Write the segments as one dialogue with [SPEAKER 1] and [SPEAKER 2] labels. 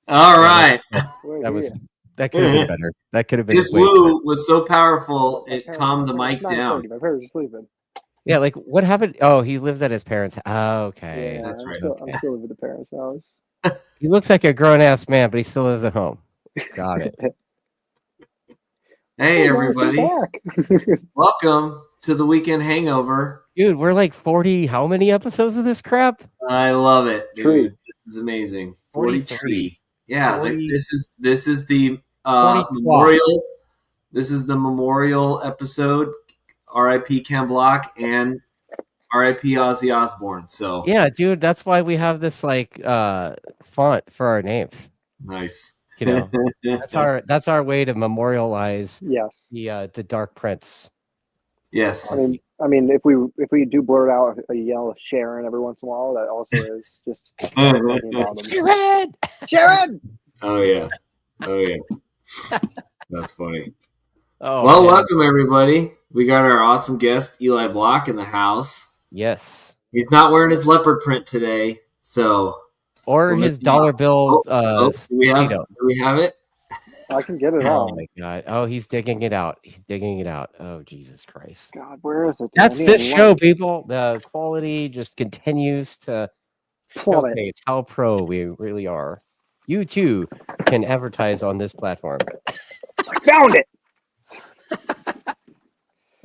[SPEAKER 1] All right.
[SPEAKER 2] That could have been better. That could have been.
[SPEAKER 1] This woo was so powerful it calmed the mic down.
[SPEAKER 3] My parents are sleeping.
[SPEAKER 2] Yeah, like what happened? Oh, he lives at his parents' house. Oh, okay.
[SPEAKER 3] Yeah,
[SPEAKER 1] that's right.
[SPEAKER 3] I'm still living at the parents' house.
[SPEAKER 2] He looks like a grown-ass man, but he still lives at home. Got it.
[SPEAKER 1] Hey, everybody. Welcome to the Weekend Hangover.
[SPEAKER 2] Dude, we're like 40, how many episodes of this crap?
[SPEAKER 1] I love it, dude. This is amazing. 43. Yeah,
[SPEAKER 2] 40.
[SPEAKER 1] This is the memorial. This is the memorial episode. R.I.P. Ken Block and R.I.P. Ozzy Osbourne. So
[SPEAKER 2] yeah, dude, that's why we have this like font for our names.
[SPEAKER 1] Nice.
[SPEAKER 2] You know, that's our way to memorialize.
[SPEAKER 3] Yes.
[SPEAKER 2] The Dark Prince.
[SPEAKER 1] Yes.
[SPEAKER 3] I mean, if we do blurt out a yell of Sharon every once in a while, that also is just Sharon.
[SPEAKER 1] Oh yeah. That's funny.
[SPEAKER 2] Oh,
[SPEAKER 1] well, man. Welcome everybody. We got our awesome guest Eli Block in the house.
[SPEAKER 2] Yes.
[SPEAKER 1] He's not wearing his leopard print today, so
[SPEAKER 2] or his dollar bill.
[SPEAKER 1] Do we have it?
[SPEAKER 3] I can get it out.
[SPEAKER 2] Oh my god! Oh, he's digging it out. Oh, Jesus Christ!
[SPEAKER 3] God, where is it?
[SPEAKER 2] That's this show, people. The quality just continues to showcase how pro we really are. You too can advertise on this platform.
[SPEAKER 3] I found it.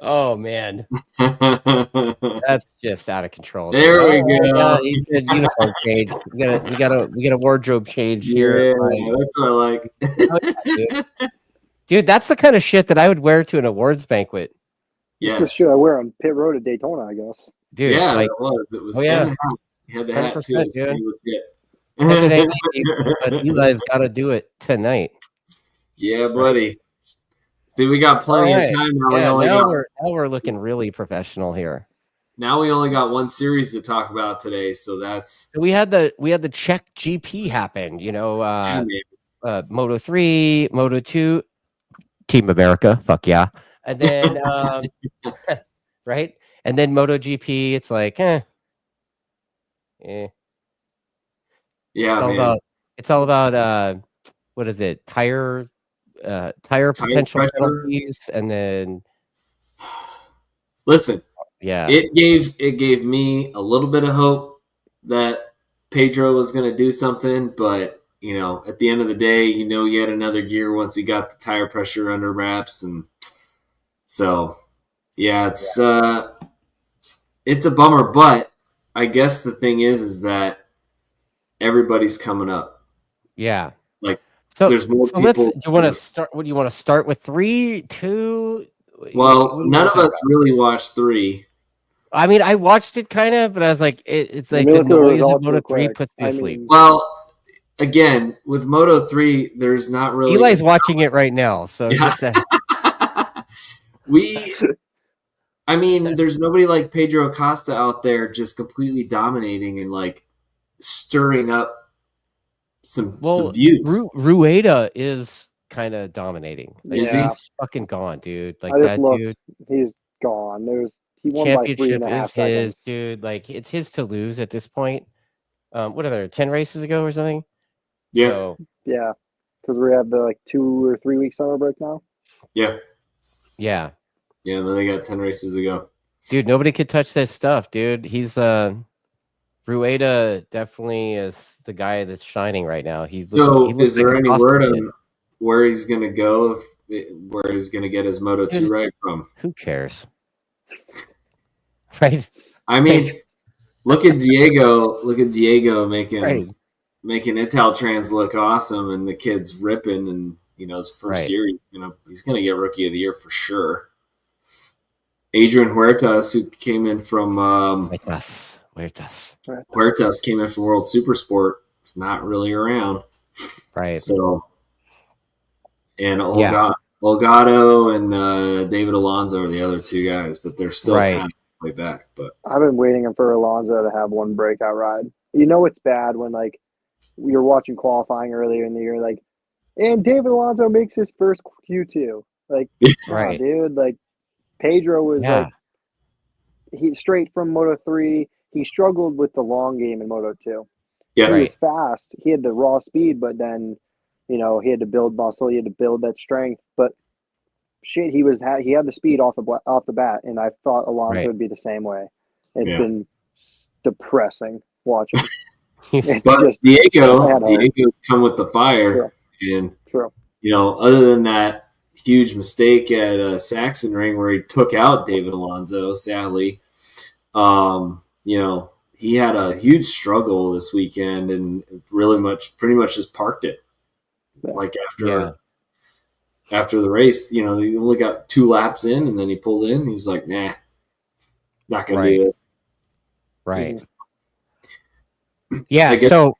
[SPEAKER 2] Oh man, that's just out of control.
[SPEAKER 1] There we go.
[SPEAKER 2] He's good uniform change. We got a wardrobe change here.
[SPEAKER 1] Yeah, that's what I like.
[SPEAKER 2] Dude, that's the kind of shit that I would wear to an awards banquet.
[SPEAKER 1] Yes,
[SPEAKER 3] that's the shit I wear on pit road at Daytona, I guess.
[SPEAKER 2] Dude,
[SPEAKER 1] yeah,
[SPEAKER 2] like,
[SPEAKER 1] it was. It was.
[SPEAKER 2] Oh yeah,
[SPEAKER 1] you had the hat too.
[SPEAKER 2] But Eli's got to do it tonight.
[SPEAKER 1] Yeah, buddy. Dude, we got plenty of time now.
[SPEAKER 2] Now we're looking really professional here.
[SPEAKER 1] Now we only got one series to talk about today, so that's
[SPEAKER 2] we had the Czech GP happen. You know, Moto3, Moto2, Team America, fuck yeah, and then right, and then MotoGP. It's like,
[SPEAKER 1] yeah,
[SPEAKER 2] it's all about what is it? Tire potential
[SPEAKER 1] pressure.
[SPEAKER 2] Penalties, and then
[SPEAKER 1] listen,
[SPEAKER 2] yeah,
[SPEAKER 1] it gave me a little bit of hope that Pedro was going to do something, but you know, at the end of the day, you know, he had another gear once he got the tire pressure under wraps, and so yeah, it's a bummer, but I guess the thing is that everybody's coming up,
[SPEAKER 2] yeah.
[SPEAKER 1] So there's more people.
[SPEAKER 2] Do you want to start? What do you want to start with? 3, 2?
[SPEAKER 1] Well, none of us really watched 3.
[SPEAKER 2] I mean, I watched it kind of, but I was like, it's like the noise of Moto3 puts me to sleep.
[SPEAKER 1] Well, again, with Moto3, there's not really.
[SPEAKER 2] Eli's watching it right now, so
[SPEAKER 1] yeah. I mean, there's nobody like Pedro Acosta out there just completely dominating and like stirring up some views.
[SPEAKER 2] Rueda is kind of dominating. Like,
[SPEAKER 1] yeah.
[SPEAKER 2] He's fucking gone, dude. Like that dude.
[SPEAKER 3] He's gone. He won
[SPEAKER 2] championship
[SPEAKER 3] by 3.5
[SPEAKER 2] is his, dude. Like it's his to lose at this point. What are there? 10 races ago or something?
[SPEAKER 1] Yeah.
[SPEAKER 3] So, yeah. Because we have the 2 or 3 week summer break now.
[SPEAKER 1] Yeah.
[SPEAKER 2] Yeah.
[SPEAKER 1] Yeah. And then they got 10 races ago.
[SPEAKER 2] Dude, nobody could touch this stuff, dude. He's Rueda definitely is the guy that's shining right now. Is
[SPEAKER 1] there any word on where he's going to go, where he's going to get his Moto2 right from?
[SPEAKER 2] Who cares? Right?
[SPEAKER 1] I mean, look at Diego making Italtrans look awesome, and the kid's ripping, and you know his first year, he's going to get Rookie of the Year for sure. Adrian Huertas, who came in from Huertas came in from World Supersport. It's not really around,
[SPEAKER 2] right?
[SPEAKER 1] So, and Olgato and David Alonso are the other 2 guys, but they're still kind of way back. But
[SPEAKER 3] I've been waiting for Alonso to have one breakout ride. You know, it's bad when we were watching qualifying earlier in the year, and David Alonso makes his first Q2.
[SPEAKER 2] Right,
[SPEAKER 3] dude. Pedro was he straight from Moto3. He struggled with the long game in Moto2. He
[SPEAKER 2] Right.
[SPEAKER 3] was fast. He had the raw speed, but then, he had to build muscle. He had to build that strength. But shit, he had the speed off the bat, and I thought Alonso
[SPEAKER 2] Right.
[SPEAKER 3] would be the same way. It's
[SPEAKER 1] Yeah.
[SPEAKER 3] been depressing watching.
[SPEAKER 1] But
[SPEAKER 3] just
[SPEAKER 1] Diego's come with the fire, and
[SPEAKER 3] True.
[SPEAKER 1] other than that huge mistake at Sachsenring where he took out David Alonso, sadly, he had a huge struggle this weekend and pretty much just parked it.
[SPEAKER 3] Yeah.
[SPEAKER 1] Like after the race, he only got 2 laps in, and then he pulled in. He was like, "Nah, not gonna do this."
[SPEAKER 2] Right. Yeah.
[SPEAKER 1] I guess-
[SPEAKER 2] So,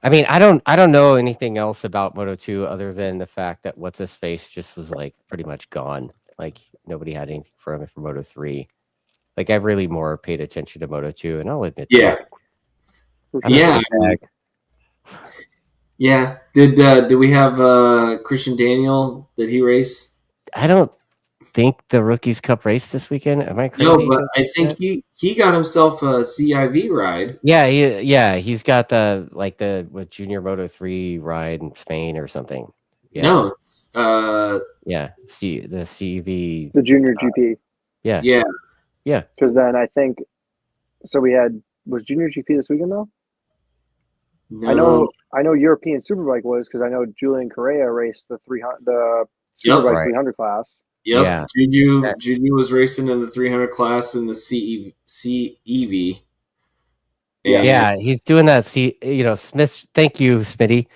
[SPEAKER 2] I mean, I don't know anything else about Moto2 other than the fact that what's his face just was like pretty much gone. Like nobody had anything for him for Moto3. Like I really more paid attention to Moto2, and I'll admit,
[SPEAKER 1] Yeah. Yeah. Yeah. Did we have Christian Daniel? Did he race?
[SPEAKER 2] I don't think the Rookies Cup race this weekend. Am I crazy?
[SPEAKER 1] No, but I think he got himself a CIV ride.
[SPEAKER 2] Yeah, he's got the Junior Moto3 ride in Spain or something. Yeah.
[SPEAKER 1] No, it's,
[SPEAKER 2] the CEV,
[SPEAKER 3] the Junior GP.
[SPEAKER 2] Yeah.
[SPEAKER 3] Because then I think so. Was Junior GP this weekend though?
[SPEAKER 1] no.
[SPEAKER 3] I know European Superbike was, because I know Julian Correa raced the Superbike
[SPEAKER 2] right.
[SPEAKER 3] 300 class.
[SPEAKER 1] Yep.
[SPEAKER 2] Yeah.
[SPEAKER 1] Juju was racing in the 300 class in the CEV.
[SPEAKER 2] Yeah, he's doing that. Smith. Thank you, Smitty.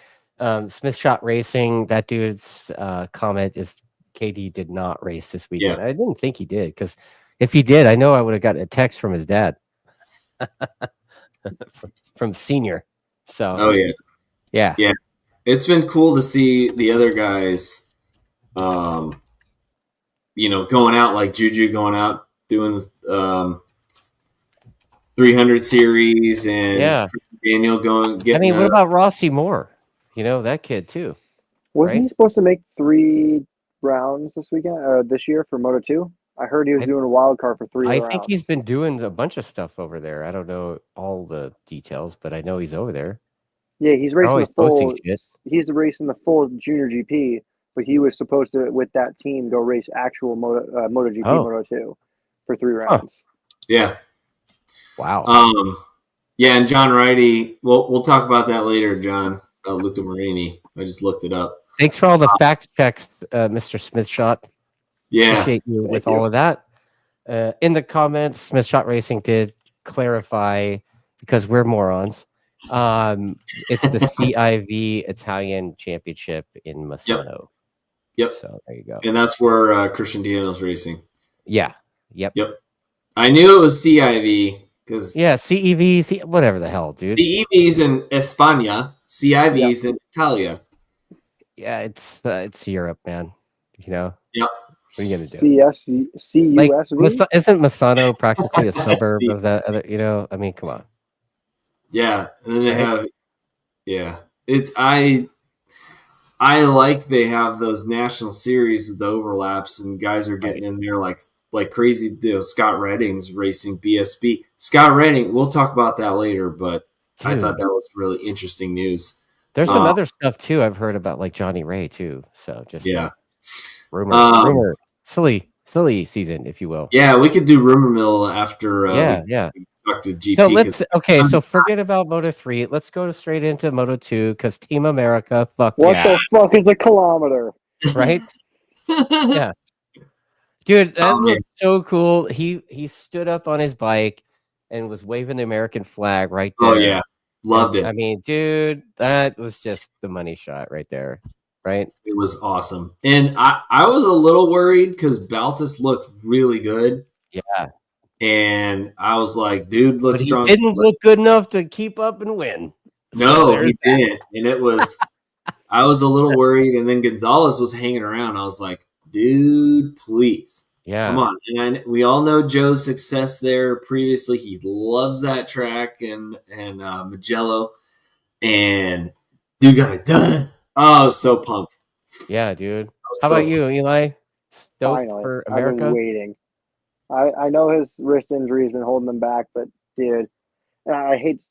[SPEAKER 2] Smith Shot Racing. That dude's comment is KD did not race this weekend.
[SPEAKER 1] Yeah.
[SPEAKER 2] I didn't think he did, because if he did, I know I would have gotten a text from his dad, from Senior. So.
[SPEAKER 1] Oh yeah.
[SPEAKER 2] Yeah.
[SPEAKER 1] It's been cool to see the other guys, going out, like Juju going out doing 300 series, and Daniel getting.
[SPEAKER 2] What about Rossi Moore? That kid too.
[SPEAKER 3] Wasn't he supposed to make 3 rounds this weekend, this year for Moto2? I heard he was doing a wild card for 3 rounds.
[SPEAKER 2] I think he's been doing a bunch of stuff over there. I don't know all the details, but I know he's over there.
[SPEAKER 3] Yeah, he's racing the full.
[SPEAKER 2] Shit.
[SPEAKER 3] He's racing the full Junior GP, but he was supposed to, with that team, go race actual MotoGP Moto2 for 3 rounds.
[SPEAKER 1] Yeah.
[SPEAKER 2] Wow.
[SPEAKER 1] Yeah, and John Righty. We'll talk about that later, John. Luca Marini. I just looked it up.
[SPEAKER 2] Thanks for all the fact checks, Mr. Smith Shot.
[SPEAKER 1] Yeah.
[SPEAKER 2] Appreciate you with all of that. In the comments, Smith Shot Racing did clarify, because we're morons. It's the CIV Italian Championship in Misano.
[SPEAKER 1] Yep.
[SPEAKER 2] So there you go.
[SPEAKER 1] And that's where Christian Daniel's racing.
[SPEAKER 2] Yeah. Yep.
[SPEAKER 1] I knew it was CIV because
[SPEAKER 2] CEV, whatever the hell, dude.
[SPEAKER 1] CEV's in España, CIV's in Italia.
[SPEAKER 2] Yeah, it's Europe, man.
[SPEAKER 1] Yep.
[SPEAKER 2] What are you gonna do?
[SPEAKER 3] CUSV?
[SPEAKER 2] Isn't Misano practically a suburb of that other? I mean, come on.
[SPEAKER 1] Yeah, and then they have. Yeah, it's I like they have those national series with the overlaps, and guys are getting in there like crazy. Scott Redding's racing BSB. Scott Redding, we'll talk about that later, but I thought that was really interesting news.
[SPEAKER 2] There's some other stuff too I've heard about, like Johnny Ray too. So just rumor, silly season, if you will.
[SPEAKER 1] Yeah, we could do rumor mill after. Talk to GP.
[SPEAKER 2] So forget about Moto3. Let's go straight into Moto2, because Team America.
[SPEAKER 3] What the fuck is a kilometer?
[SPEAKER 2] Right? Yeah. Dude, that looked so cool. He stood up on his bike and was waving the American flag right there.
[SPEAKER 1] Oh yeah, loved it.
[SPEAKER 2] I mean, dude, that was just the money shot right there, right?
[SPEAKER 1] It was awesome, and I was a little worried because Baltus looked really good.
[SPEAKER 2] Yeah,
[SPEAKER 1] and I was like, dude, looks strong.
[SPEAKER 2] He didn't look good enough to keep up and win.
[SPEAKER 1] No, he didn't, and it was. I was a little worried, and then Gonzalez was hanging around. I was like, dude, please.
[SPEAKER 2] Yeah.
[SPEAKER 1] Come on. And we all know Joe's success there previously. He loves that track and Mugello. And dude got it done. Oh, I was so pumped.
[SPEAKER 2] Yeah, dude. How about you, Eli? Stoked for America?
[SPEAKER 3] I've been waiting. I know his wrist injury has been holding him back, but dude, And I hate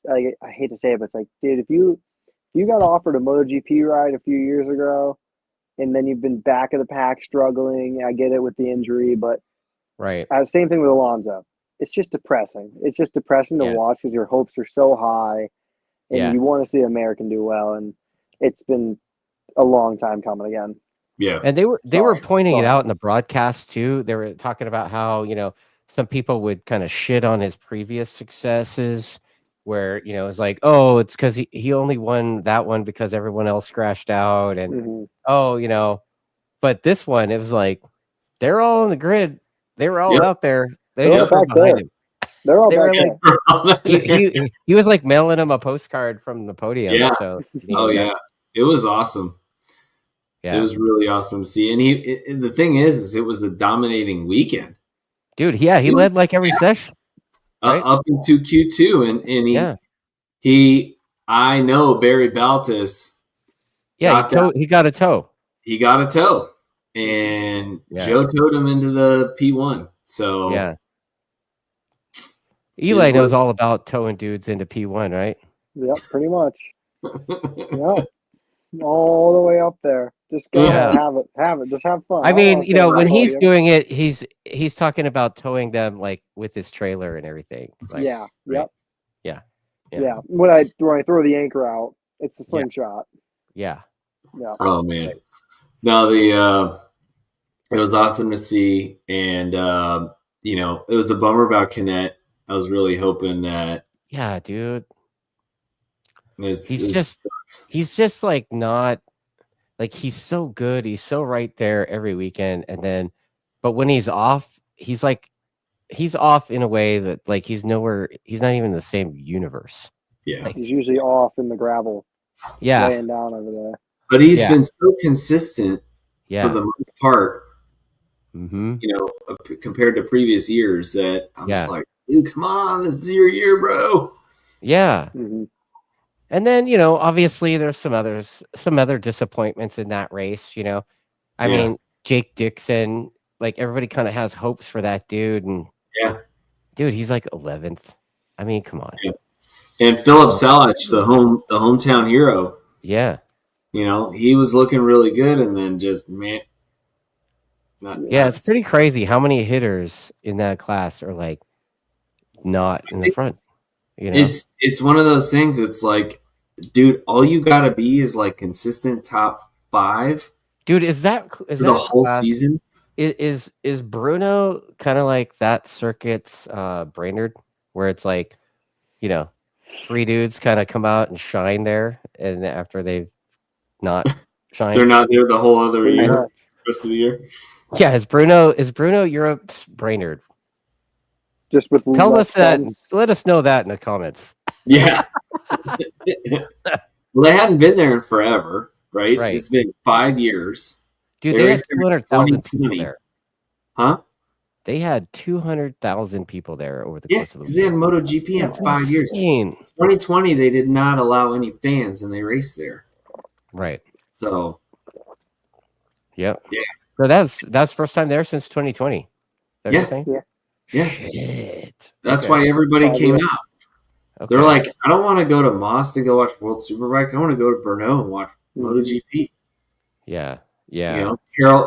[SPEAKER 3] to say it, but it's like, dude, if you got offered a MotoGP ride a few years ago, and then you've been back of the pack struggling, I get it with the injury, but
[SPEAKER 2] Right.
[SPEAKER 3] same thing with Alonso. It's just depressing. It's just depressing to watch because your hopes are so high, and you want to see an American do well, and it's been a long time coming again.
[SPEAKER 1] Yeah.
[SPEAKER 2] And they were pointing it out in the broadcast too. They were talking about how, some people would kind of shit on his previous successes where, it's like, oh, it's because he only won that one because everyone else crashed out. And but this one, it was like, they're all on the grid. They were all out there. They just were behind him.
[SPEAKER 3] They're all back
[SPEAKER 2] there. He was like mailing him a postcard from the podium.
[SPEAKER 1] Yeah.
[SPEAKER 2] So,
[SPEAKER 1] it was awesome.
[SPEAKER 2] Yeah.
[SPEAKER 1] It was really awesome to see. And the thing is it was a dominating weekend.
[SPEAKER 2] Dude, he led like every session. Right?
[SPEAKER 1] Up into Q2. And I know Barry Baltus.
[SPEAKER 2] Yeah, he got a toe.
[SPEAKER 1] He got a toe. And Joe towed him into the P1. So
[SPEAKER 2] yeah. Eli knows all about towing dudes into P1, right?
[SPEAKER 3] Yep, pretty much. Yeah. All the way up there. Just go have it. Just have fun.
[SPEAKER 2] I mean, when he's doing it, he's talking about towing them like with his trailer and everything. Like,
[SPEAKER 3] yeah.
[SPEAKER 2] Right?
[SPEAKER 3] Yep.
[SPEAKER 2] Yeah.
[SPEAKER 3] Yeah. When I throw the anchor out, it's the slingshot.
[SPEAKER 2] Yeah.
[SPEAKER 3] Yeah.
[SPEAKER 1] Oh man. No, it was awesome to see, and it was a bummer about Canet. I was really hoping that.
[SPEAKER 2] Yeah, dude.
[SPEAKER 1] He's
[SPEAKER 2] just like not like he's so good. He's so right there every weekend, but when he's off, he's off in a way that like he's not even in the same universe.
[SPEAKER 1] Yeah,
[SPEAKER 3] like, he's usually off in the gravel.
[SPEAKER 2] Yeah,
[SPEAKER 3] laying down over there.
[SPEAKER 1] But he's been so consistent for the most part.
[SPEAKER 2] Mm-hmm.
[SPEAKER 1] Compared to previous years, that I'm just like, dude, come on, this is your year, bro.
[SPEAKER 2] Yeah.
[SPEAKER 3] Mm-hmm.
[SPEAKER 2] And then, obviously there's some other disappointments in that race, I mean, Jake Dixon, like everybody kind of has hopes for that dude. And dude, he's like 11th. I mean, come on.
[SPEAKER 1] Yeah. And Philip Salach, the hometown hero.
[SPEAKER 2] Yeah.
[SPEAKER 1] He was looking really good, and then just, man.
[SPEAKER 2] It's pretty crazy how many hitters in that class are like not in the front.
[SPEAKER 1] It's one of those things. It's like, dude, all you gotta be is like consistent top 5.
[SPEAKER 2] Dude, is that
[SPEAKER 1] the whole season?
[SPEAKER 2] Is Brno kind of like that circuit's Brainerd, where it's like, 3 dudes kind of come out and shine there, and after they've not shined,
[SPEAKER 1] they're not there the whole other year, rest of the year.
[SPEAKER 2] Yeah, is Brno Europe's Brainerd?
[SPEAKER 3] Just with
[SPEAKER 2] tell us that. Let us know that in the comments.
[SPEAKER 1] Yeah. Well, they hadn't been there in forever, right? It's been 5 years.
[SPEAKER 2] Dude, they had 200,000 people there.
[SPEAKER 1] Huh?
[SPEAKER 2] They had 200,000 people there over the course of the week.
[SPEAKER 1] Because they had MotoGP in 5 years. 2020, they did not allow any fans, and they raced there.
[SPEAKER 2] Right.
[SPEAKER 1] So.
[SPEAKER 2] Yep.
[SPEAKER 1] Yeah.
[SPEAKER 2] So that's first time there since 2020. Is that what you're saying?
[SPEAKER 1] Yeah.
[SPEAKER 2] Shit.
[SPEAKER 1] That's why everybody came out. Okay. They're like, I don't want to go to Moss to go watch World Superbike. I want to go to Brno and watch MotoGP.
[SPEAKER 2] Yeah. Yeah.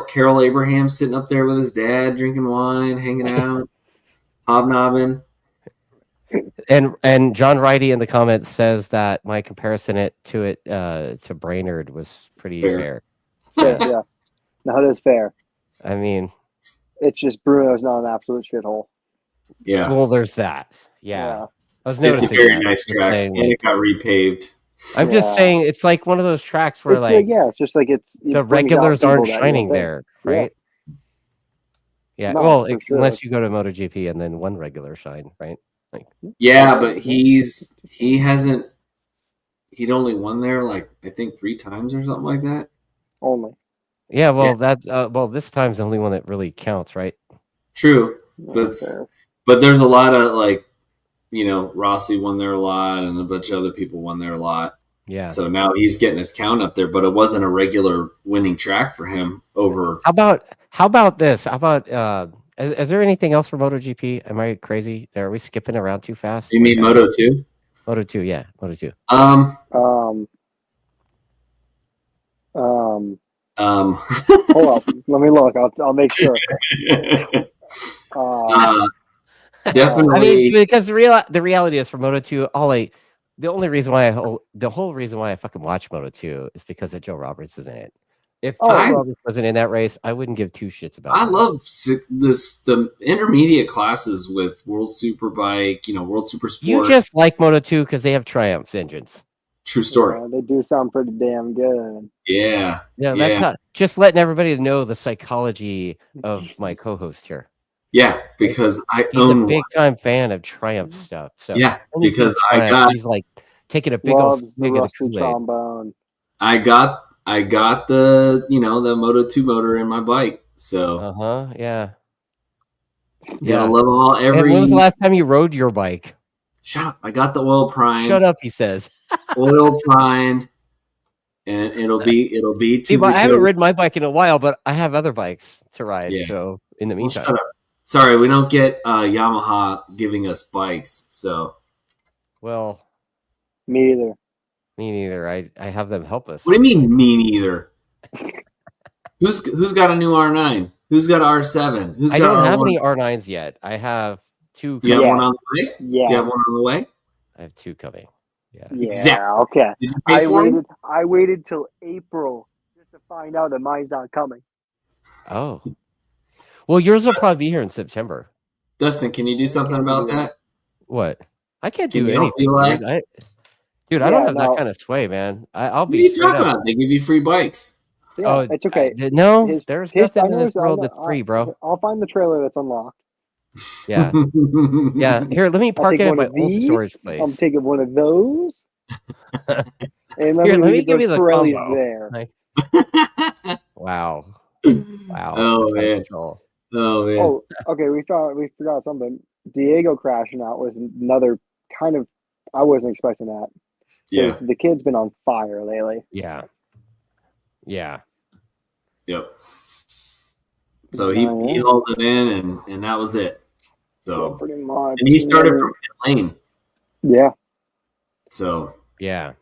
[SPEAKER 1] Carol Abraham sitting up there with his dad, drinking wine, hanging out, hobnobbing.
[SPEAKER 2] And John Righty in the comments says that my comparison to Brainerd was pretty fair.
[SPEAKER 3] Yeah. No, it is fair.
[SPEAKER 2] I mean,
[SPEAKER 3] it's just Bruno's not an absolute shithole.
[SPEAKER 1] Yeah.
[SPEAKER 2] Well, there's that. Yeah. I was
[SPEAKER 1] noticing it's a very nice track, and it got repaved.
[SPEAKER 2] I'm just saying, it's like one of those tracks where,
[SPEAKER 3] it's just like
[SPEAKER 2] the regulars aren't shining there, right? Yeah.
[SPEAKER 3] No,
[SPEAKER 2] well, unless you go to MotoGP and then one regular shine, right? Like,
[SPEAKER 1] but he'd only won there like I think 3 times or something like that.
[SPEAKER 3] Only.
[SPEAKER 2] Yeah. Well, this time's the only one that really counts, right?
[SPEAKER 1] True, but there's a lot of like. Rossi won there a lot, and a bunch of other people won there a lot.
[SPEAKER 2] Yeah.
[SPEAKER 1] So now he's getting his count up there, but it wasn't a regular winning track for him over.
[SPEAKER 2] How about this? How about is there anything else for MotoGP? Am I crazy? Are we skipping around too fast?
[SPEAKER 1] You mean Moto2?
[SPEAKER 2] Moto2, yeah, Moto2.
[SPEAKER 3] Hold up, let me look. I'll make sure.
[SPEAKER 1] Definitely.
[SPEAKER 2] I mean, because the reality is for Moto2, the whole reason why I fucking watch Moto2 is because of Joe Roberts is in it. If Joe Roberts wasn't in that race, I wouldn't give two shits about it.
[SPEAKER 1] I love the intermediate classes with World Superbike, World Super Sport.
[SPEAKER 2] You just like Moto2 because they have Triumph's engines.
[SPEAKER 1] True story.
[SPEAKER 3] Yeah, they do sound pretty damn good.
[SPEAKER 1] Yeah.
[SPEAKER 2] That's how, just letting everybody know the psychology of my co-host here.
[SPEAKER 1] Yeah, because
[SPEAKER 2] he's a big time fan of Triumph stuff. So
[SPEAKER 1] yeah, because
[SPEAKER 2] he's like taking a big old swig of the Kool-Aid.
[SPEAKER 3] Trombone.
[SPEAKER 1] I got the the Moto2 motor in my bike. So
[SPEAKER 2] yeah.
[SPEAKER 1] Gotta love all
[SPEAKER 2] And when was the last time you rode your bike?
[SPEAKER 1] Shut up! I got the oil primed.
[SPEAKER 2] Shut up, he says.
[SPEAKER 1] Oil primed, and it'll be.
[SPEAKER 2] See, I haven't ridden my bike in a while, but I have other bikes to ride. Yeah. So in the meantime,
[SPEAKER 1] shut up. Sorry, we don't get Yamaha giving us bikes. So,
[SPEAKER 2] well,
[SPEAKER 3] me either.
[SPEAKER 2] Me neither. I have them help us.
[SPEAKER 1] What do you mean, me neither? Who's got a new R9? Who's got R7?
[SPEAKER 2] I don't have any R9s yet. I have two.
[SPEAKER 1] You have one on the way?
[SPEAKER 3] Yeah.
[SPEAKER 1] Do you have one on the way?
[SPEAKER 2] I have two coming. Yeah.
[SPEAKER 3] Exactly. Okay.
[SPEAKER 1] Did you pay for them?
[SPEAKER 3] I waited till April just to find out that mine's not coming.
[SPEAKER 2] Oh. Well, yours will probably be here in September.
[SPEAKER 1] Dustin, can you do something about that?
[SPEAKER 2] What? I can't do anything. Dude, I don't have that kind of sway, man. I'll be.
[SPEAKER 1] What are you talking about? They give you free bikes.
[SPEAKER 3] Yeah, it's okay.
[SPEAKER 2] There's nothing in this world that's free, bro.
[SPEAKER 3] I'll find the trailer that's unlocked.
[SPEAKER 2] Yeah. Yeah. Here, let me park it at my old storage place.
[SPEAKER 3] I'm taking one of those. And
[SPEAKER 2] let me give you the
[SPEAKER 3] Pirellis
[SPEAKER 2] combo.
[SPEAKER 3] there.
[SPEAKER 2] Wow.
[SPEAKER 1] Oh man. Oh man.
[SPEAKER 3] Oh, okay. We forgot something. Diego crashing out was another kind of. I wasn't expecting that.
[SPEAKER 1] Yeah.
[SPEAKER 3] The kid's been on fire lately.
[SPEAKER 2] Yeah. Yeah.
[SPEAKER 1] Yep. So he hauled it in, and that was it. So
[SPEAKER 3] pretty much.
[SPEAKER 1] And he started from pit lane.
[SPEAKER 3] Yeah.
[SPEAKER 1] So
[SPEAKER 2] yeah,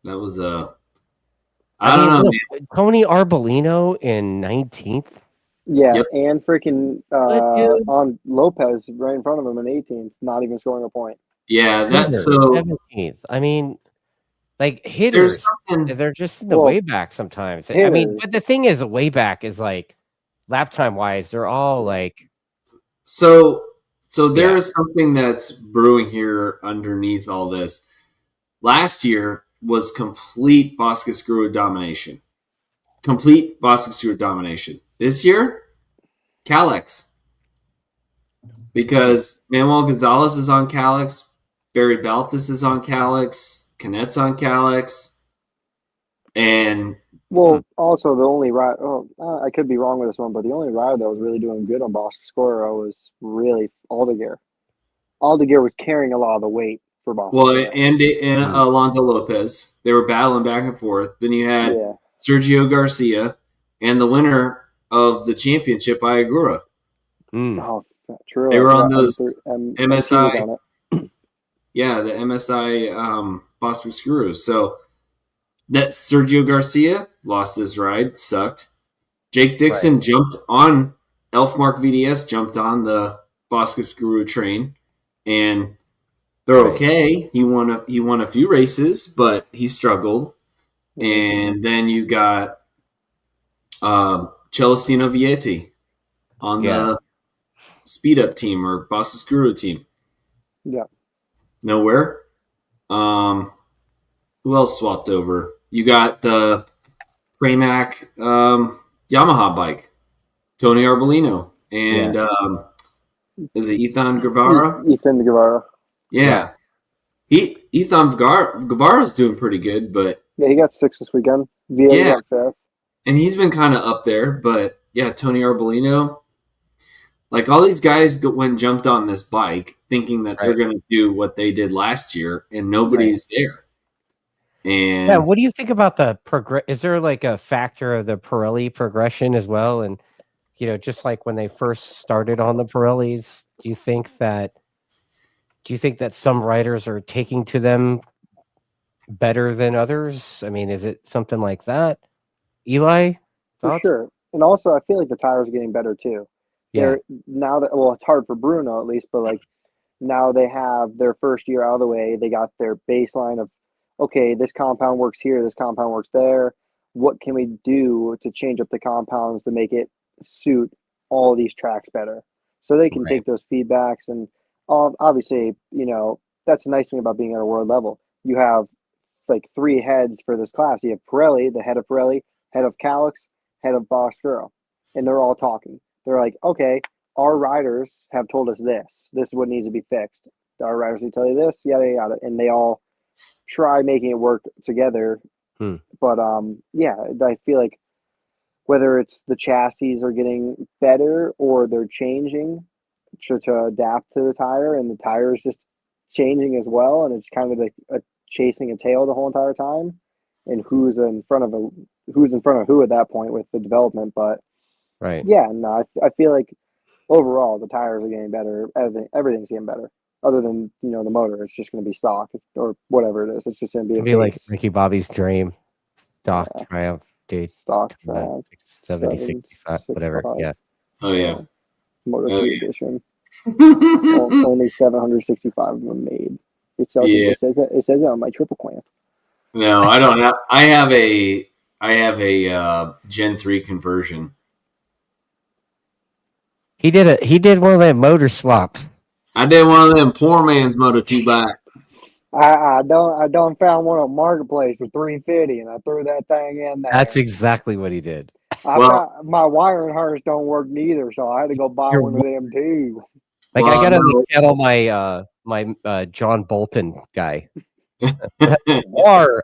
[SPEAKER 1] that was I don't know.
[SPEAKER 2] Look, Tony Arbolino in 19th.
[SPEAKER 3] Yeah, and freaking on Lopez right in front of him in 18th, not even scoring a point.
[SPEAKER 1] Yeah, that's so
[SPEAKER 2] 17th. I mean, like hitters, they're just in the way back sometimes. Hitters. I mean, but the thing is, a way back is like lap time wise, they're all like.
[SPEAKER 1] So there's something that's brewing here underneath all this. Last year was complete Boscascuro domination. Complete Boscascuro domination. This year, Kalex. Because Manuel Gonzalez is on Kalex, Barry Baltus is on Kalex, Canette's on Kalex, and
[SPEAKER 3] also the only ride. I could be wrong with this one, but the only ride that was really doing good on Boscascuro was really Aldeguer. Aldeguer was carrying a lot of the weight for Boscascuro.
[SPEAKER 1] Well, and Alonso Lopez, they were battling back and forth. Then you had Sergio Garcia and the winner of the championship, Ayagura.
[SPEAKER 3] Oh, true.
[SPEAKER 1] They were on those MSI. Yeah, the MSI Boscascuro. So that Sergio Garcia lost his ride, sucked. Jake Dixon jumped on Elfmark VDS, jumped on the Boscascuro train, and they're okay. He won a few races, but he struggled. And then you got Celestino Vietti on the speed up team or Boscascuro team.
[SPEAKER 3] Yeah.
[SPEAKER 1] Nowhere. Who else swapped over? You got the Pramac Yamaha bike, Tony Arbolino, and is it Ethan Guevara?
[SPEAKER 3] Ethan Guevara.
[SPEAKER 1] Yeah. Ethan Guevara's doing pretty good, but
[SPEAKER 3] he got 6th this weekend. Got 5th.
[SPEAKER 1] And he's been kind of up there, but Tony Arbolino, like all these guys went and jumped on this bike thinking that they're going to do what they did last year, and nobody's there. And
[SPEAKER 2] what do you think about the is there like a factor of the Pirelli progression as well? And just like when they first started on the Pirellis, do you think that Do you think that some riders are taking to them better than others? I mean, is it something like that? Eli,
[SPEAKER 3] For
[SPEAKER 2] thoughts?
[SPEAKER 3] sure. And also, I feel like the tires are getting better too.
[SPEAKER 2] Yeah.
[SPEAKER 3] They're now that, well, it's hard for Bruno at least, but like now they have their first year out of the way. They got their baseline of, okay, this compound works here, this compound works there. What can we do to change up the compounds to make it suit all these tracks better? So they can
[SPEAKER 2] Right.
[SPEAKER 3] take those feedbacks. And obviously, that's the nice thing about being at a world level. You have like three heads for this class. You have Pirelli, the head of Pirelli, head of Calix, head of boxo, and they're all talking. They're like, okay, our riders have told us this. This is what needs to be fixed. Our riders will tell you this, yada yada, and they all try making it work together. But yeah, I feel like whether it's the chassis are getting better or they're changing to adapt to the tire, and the tire is just changing as well, and it's kind of like a chasing a tail the whole entire time, and who's in front of who at that point with the development. But
[SPEAKER 2] Right.
[SPEAKER 3] yeah, no, I feel like overall the tires are getting better. Everything's getting better. Other than the motor, it's just going to be stock or whatever it is. It's just going to be
[SPEAKER 2] It'll be like Ricky-Bobby's dream. Stock Triumph, dude.
[SPEAKER 3] stock Triumph
[SPEAKER 2] 70, 65, whatever.
[SPEAKER 3] 65.
[SPEAKER 2] Yeah.
[SPEAKER 1] Oh yeah.
[SPEAKER 3] Moto2 edition. Only 765 of them made. It says it on my triple clamp.
[SPEAKER 1] No, I don't have. I have a Gen 3 conversion.
[SPEAKER 2] He did one of them motor swaps.
[SPEAKER 1] I did one of them poor man's Moto2 bike.
[SPEAKER 3] I don't found one on Marketplace for $350, and I threw that thing in there.
[SPEAKER 2] That's exactly what he did.
[SPEAKER 3] My wiring harness don't work neither, so I had to go buy one of them too.
[SPEAKER 2] Like I got to kettle my John Bolton guy. War.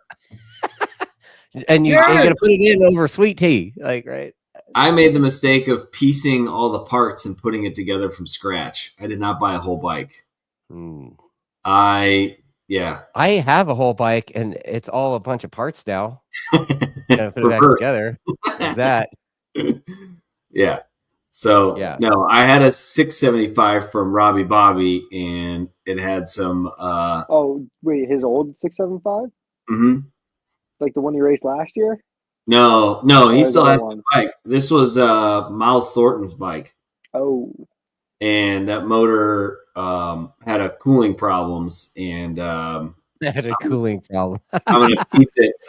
[SPEAKER 2] And you're gonna put it in over sweet tea, like right?
[SPEAKER 1] I made the mistake of piecing all the parts and putting it together from scratch. I did not buy a whole bike. I
[SPEAKER 2] have a whole bike, and it's all a bunch of parts now. Gotta put it back together. Is that?
[SPEAKER 1] Yeah. So no, I had a 675 from Robbie Bobby, and it had some.
[SPEAKER 3] Oh wait, his old 675?
[SPEAKER 1] Mm-hmm.
[SPEAKER 3] Like the one he raced last year?
[SPEAKER 1] No, he still has the bike. This was Miles Thornton's bike.
[SPEAKER 3] Oh.
[SPEAKER 1] And that motor had a cooling problems, and
[SPEAKER 2] had a cooling problem.
[SPEAKER 1] I'm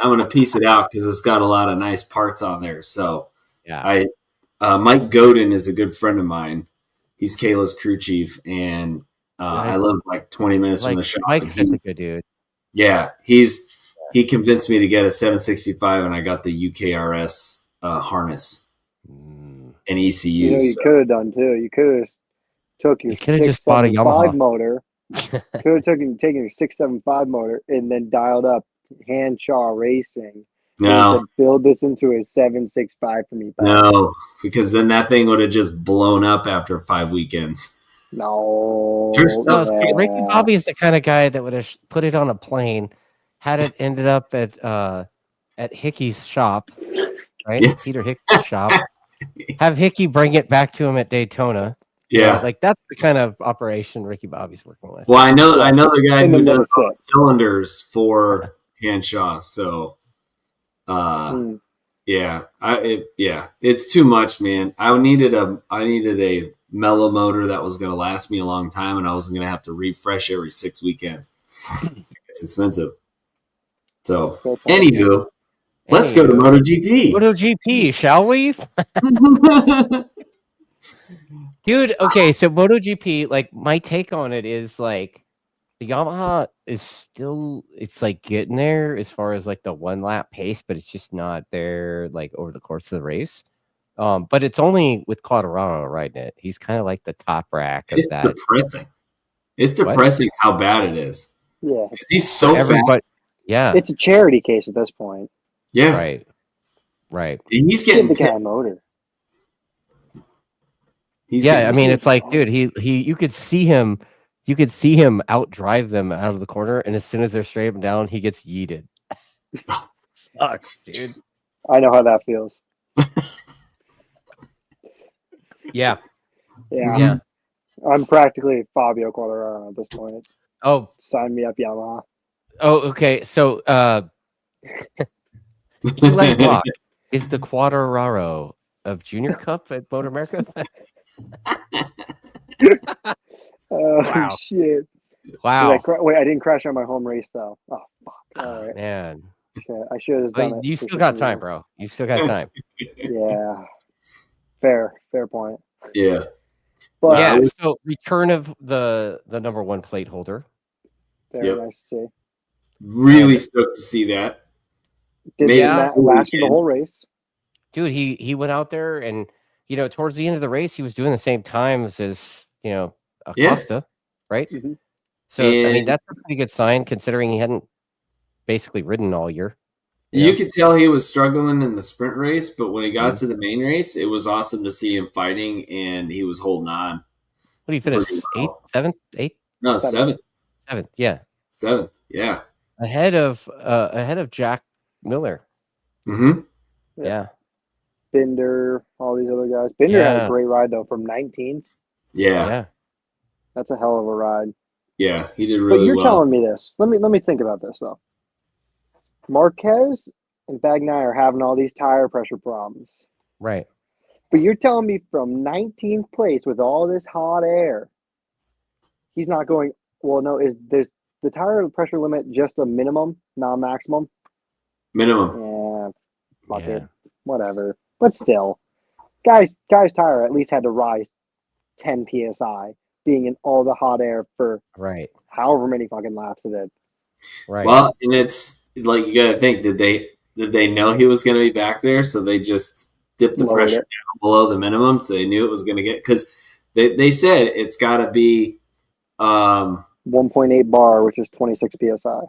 [SPEAKER 1] gonna piece it out because it's got a lot of nice parts on there. So
[SPEAKER 2] yeah,
[SPEAKER 1] Mike Godin is a good friend of mine. He's Kayla's crew chief, and I live like 20 minutes from the shop.
[SPEAKER 2] Mike's such a good dude.
[SPEAKER 1] Yeah, he convinced me to get a 765, and I got the UKRS harness and ECU.
[SPEAKER 3] You could have done too. You could have took your 675 motor. Could have taken your 675 motor and then dialed up Hanshaw Racing.
[SPEAKER 1] No,
[SPEAKER 3] said, build this into a 765 for me.
[SPEAKER 1] No, because then that thing would have just blown up after 5 weekends.
[SPEAKER 3] No,
[SPEAKER 2] Ricky-Bobby is the kind of guy that would have put it on a plane, had it ended up at Hickey's shop, right? Yeah. Peter Hickey's shop. Have Hickey bring it back to him at Daytona.
[SPEAKER 1] Yeah,
[SPEAKER 2] like that's the kind of operation Ricky-Bobby's working with.
[SPEAKER 1] Well, I know the guy who does cylinders for Hanshaw, so it's too much, man. I needed a mellow motor that was going to last me a long time, and I wasn't going to have to refresh every 6 weekends. It's expensive. So, anywho, let's go to MotoGP.
[SPEAKER 2] MotoGP, shall we? Dude, okay, so MotoGP, like my take on it is like the Yamaha is still, it's like getting there as far as like the 1 lap pace, but it's just not there like over the course of the race. But it's only with Quartararo riding it. He's kind of like the top rack of that.
[SPEAKER 1] It's depressing. It's depressing how bad it is.
[SPEAKER 3] Yeah.
[SPEAKER 1] He's so fast.
[SPEAKER 2] Yeah.
[SPEAKER 3] It's a charity case at this point.
[SPEAKER 1] Yeah.
[SPEAKER 2] Right.
[SPEAKER 1] And he's getting
[SPEAKER 3] the guy motor.
[SPEAKER 2] I mean, it's like, dude, you could see him outdrive them out of the corner, and as soon as they're straight up and down, he gets yeeted. Sucks, dude.
[SPEAKER 3] I know how that feels.
[SPEAKER 2] Yeah.
[SPEAKER 3] I'm practically Fabio Quartararo at this point.
[SPEAKER 2] Oh,
[SPEAKER 3] Sign me up, Yamaha.
[SPEAKER 2] okay. So, Eli Block is the Quadraro of Junior Cup at Motor America.
[SPEAKER 3] Oh
[SPEAKER 2] Wow.
[SPEAKER 3] shit!
[SPEAKER 2] Wow.
[SPEAKER 3] Wait, I didn't crash on my home race though. Oh fuck! All right,
[SPEAKER 2] Man.
[SPEAKER 3] shit. I should have done it.
[SPEAKER 2] You still got time, bro. You still got time.
[SPEAKER 3] Yeah, fair point.
[SPEAKER 1] Yeah.
[SPEAKER 3] But
[SPEAKER 2] Yeah. So return of the number one plate holder.
[SPEAKER 3] very nice to see.
[SPEAKER 1] Really stoked to see that.
[SPEAKER 3] Lasted the whole race.
[SPEAKER 2] Dude, he went out there and towards the end of the race he was doing the same times as Acosta, right?
[SPEAKER 3] Mm-hmm.
[SPEAKER 2] So I mean that's a pretty good sign considering he hadn't basically ridden all year.
[SPEAKER 1] You could tell he was struggling in the sprint race, but when he got to the main race, it was awesome to see him fighting, and he was holding on.
[SPEAKER 2] What did he finish? Eighth?
[SPEAKER 1] No, seventh.
[SPEAKER 2] Yeah.
[SPEAKER 1] Seventh, yeah.
[SPEAKER 2] Ahead of Jack Miller.
[SPEAKER 1] Mm-hmm.
[SPEAKER 3] Yeah. Binder, all these other guys. Binder had a great ride though from 19th.
[SPEAKER 1] Yeah.
[SPEAKER 3] That's a hell of a ride.
[SPEAKER 1] Yeah, he did really well. But
[SPEAKER 3] you're telling me this. Let me think about this though. Marquez and Bagnaia are having all these tire pressure problems.
[SPEAKER 2] Right.
[SPEAKER 3] But you're telling me from 19th place with all this hot air, he's not going, well, no, there's the tire pressure limit just a minimum, not maximum?
[SPEAKER 1] Minimum.
[SPEAKER 3] Yeah, fuck it. Whatever. But still, guy's tire at least had to rise 10 PSI, being in all the hot air for however many fucking laps it did.
[SPEAKER 2] Right.
[SPEAKER 1] Well, and it's like you gotta think, did they know he was gonna be back there, so they just dipped the pressure down below the minimum, so they knew it was gonna get, because they said it's gotta be
[SPEAKER 3] 1.8 bar, which is 26 PSI.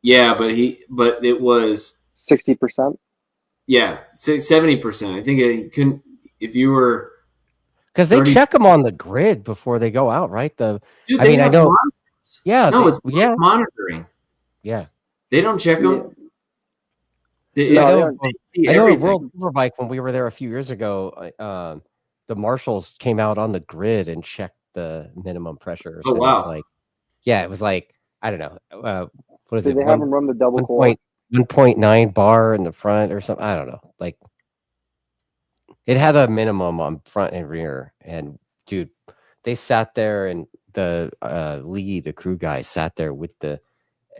[SPEAKER 1] Yeah, but it was
[SPEAKER 3] 60%.
[SPEAKER 1] Yeah, 70%. I think it couldn't, if you were,
[SPEAKER 2] because they check them on the grid before they go out, right?
[SPEAKER 1] I know. Monitors.
[SPEAKER 2] Yeah,
[SPEAKER 1] it's monitoring.
[SPEAKER 2] Yeah,
[SPEAKER 1] they don't check them.
[SPEAKER 2] I know at World Superbike when we were there a few years ago, the marshals came out on the grid and checked the minimum pressures.
[SPEAKER 1] Oh wow!
[SPEAKER 2] It's like, it was like, I don't know, what is it?
[SPEAKER 3] Did they have them run the double core?
[SPEAKER 2] 1.9 bar in the front or something. I don't know. Like, it had a minimum on front and rear, and dude, they sat there, and the Lee, the crew guy, sat there with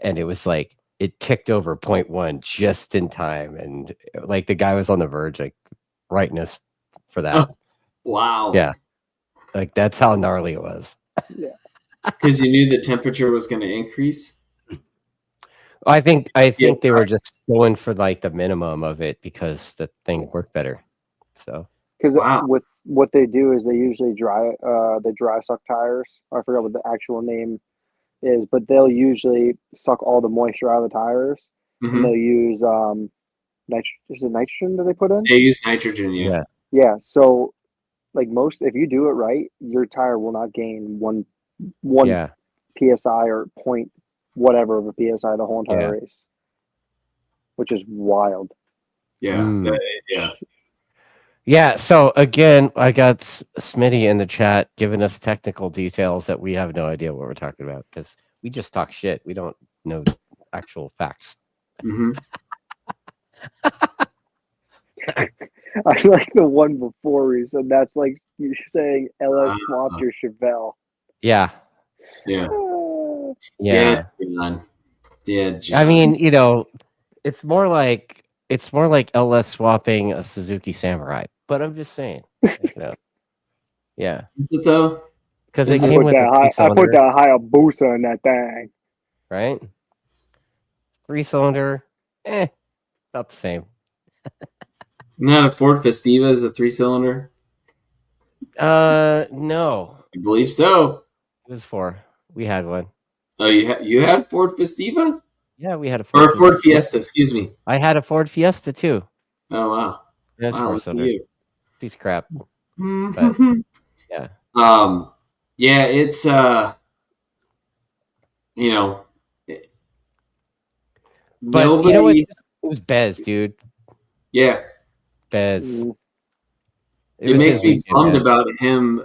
[SPEAKER 2] and it was like it ticked over 0.1 just in time, and like the guy was on the verge, like rightness for that.
[SPEAKER 1] Oh, wow.
[SPEAKER 2] Yeah, like that's how gnarly it was.
[SPEAKER 3] Yeah,
[SPEAKER 1] because you knew the temperature was going to increase.
[SPEAKER 2] I think they were just going for like the minimum of it because the thing worked better. So
[SPEAKER 3] because with what they do is they usually dry suck tires. I forgot what the actual name is, but they'll usually suck all the moisture out of the tires, and they'll use is it nitrogen that they put in?
[SPEAKER 1] They use nitrogen, yeah.
[SPEAKER 3] Yeah. So like if you do it right, your tire will not gain one PSI or point whatever of a PSI the whole entire race, which is wild.
[SPEAKER 1] Yeah.
[SPEAKER 2] Yeah, so again, I got Smitty in the chat giving us technical details that we have no idea what we're talking about because we just talk shit. We don't know actual facts.
[SPEAKER 3] I like the one before you, so that's like you saying LS swapped your Chevelle.
[SPEAKER 2] Yeah. I mean, it's more like LS swapping a Suzuki Samurai, but I'm just saying, yeah.
[SPEAKER 1] Is it though?
[SPEAKER 2] Because it came with
[SPEAKER 3] I put that Hayabusa in that thing,
[SPEAKER 2] right? 3-cylinder, about the same.
[SPEAKER 1] Not a Ford Festiva is a 3-cylinder.
[SPEAKER 2] No,
[SPEAKER 1] I believe so.
[SPEAKER 2] It was 4. We had one.
[SPEAKER 1] Oh, you had Ford Festiva?
[SPEAKER 2] Yeah, we had a
[SPEAKER 1] Ford Fiesta. Excuse me.
[SPEAKER 2] I had a Ford Fiesta too.
[SPEAKER 1] Oh wow,
[SPEAKER 2] that's 4-cylinder. Piece of crap.
[SPEAKER 1] But,
[SPEAKER 2] yeah.
[SPEAKER 1] Yeah, it's
[SPEAKER 2] but nobody... it was Bez, dude.
[SPEAKER 1] Yeah,
[SPEAKER 2] Bez.
[SPEAKER 1] It makes me bummed about him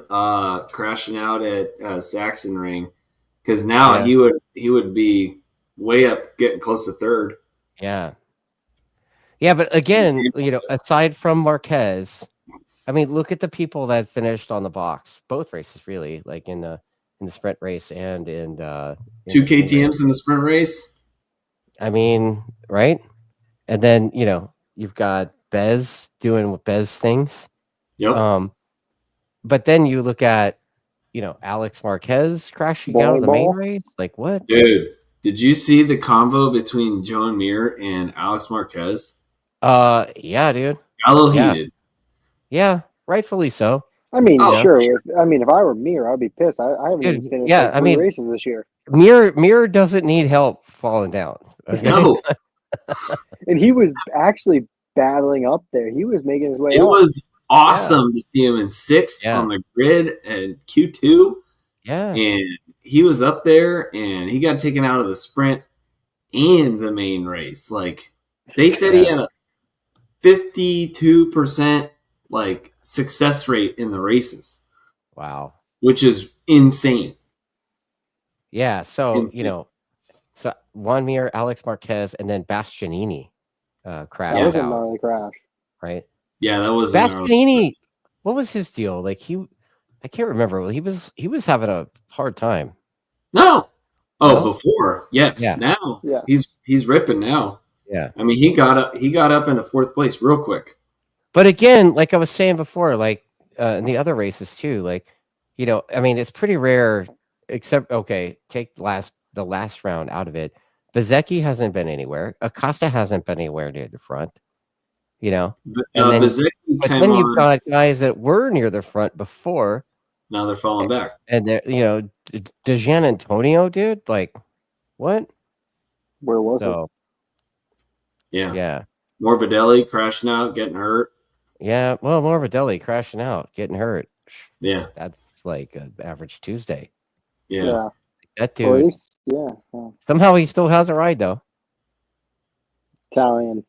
[SPEAKER 1] crashing out at Sachsenring because now he would be way up, getting close to third.
[SPEAKER 2] Yeah. Yeah, but again, aside from Marquez, I mean, look at the people that finished on the box, both races really, like in the sprint race and in
[SPEAKER 1] two KTMs in the sprint race.
[SPEAKER 2] I mean, right? And then you've got Bez doing what Bez things.
[SPEAKER 1] Yep.
[SPEAKER 2] But then you look at Alex Marquez crashing out of the main race. Like what,
[SPEAKER 1] dude? Did you see the convo between Joan Mir and Alex Marquez?
[SPEAKER 2] Yeah, dude.
[SPEAKER 1] Gallo heated.
[SPEAKER 2] Yeah, rightfully so.
[SPEAKER 3] I mean, sure. If I were Mir, I'd be pissed. I haven't even finished three races this year.
[SPEAKER 2] Mir doesn't need help falling down. Okay?
[SPEAKER 1] No.
[SPEAKER 3] And he was actually battling up there. He was making his way up.
[SPEAKER 1] It was awesome to see him in sixth on the grid and Q2.
[SPEAKER 2] Yeah.
[SPEAKER 1] And he was up there and he got taken out of the sprint and the main race. Like they said he had a 52% like success rate in the races.
[SPEAKER 2] Wow.
[SPEAKER 1] Which is insane.
[SPEAKER 2] Yeah, so so Juan Mir, Alex Marquez, and then Bastianini crashed out.
[SPEAKER 3] That was a gnarly crash.
[SPEAKER 2] Right?
[SPEAKER 1] Yeah, that was
[SPEAKER 2] Bastianini. What was his deal? Like I can't remember. He was having a hard time.
[SPEAKER 1] No. Oh, before. Yes.
[SPEAKER 2] Yeah.
[SPEAKER 1] Now.
[SPEAKER 3] Yeah.
[SPEAKER 1] He's ripping now.
[SPEAKER 2] Yeah.
[SPEAKER 1] I mean, he got up into fourth place real quick.
[SPEAKER 2] But again, like I was saying before, like in the other races too, like I mean, it's pretty rare. Except take the last round out of it. Bezzecchi hasn't been anywhere. Acosta hasn't been anywhere near the front. And then, but then you've got guys that were near the front before.
[SPEAKER 1] Now they're falling back.
[SPEAKER 2] And they're, DeJan Antonio, dude, like what?
[SPEAKER 3] Where was it?
[SPEAKER 1] Yeah.
[SPEAKER 2] Yeah.
[SPEAKER 1] Morbidelli crashing out, getting hurt.
[SPEAKER 2] Yeah. Well, Morbidelli crashing out, getting hurt.
[SPEAKER 1] Yeah.
[SPEAKER 2] That's like an average Tuesday.
[SPEAKER 1] Yeah.
[SPEAKER 2] That dude.
[SPEAKER 3] Yeah.
[SPEAKER 2] Somehow he still has a ride though.
[SPEAKER 3] Italian.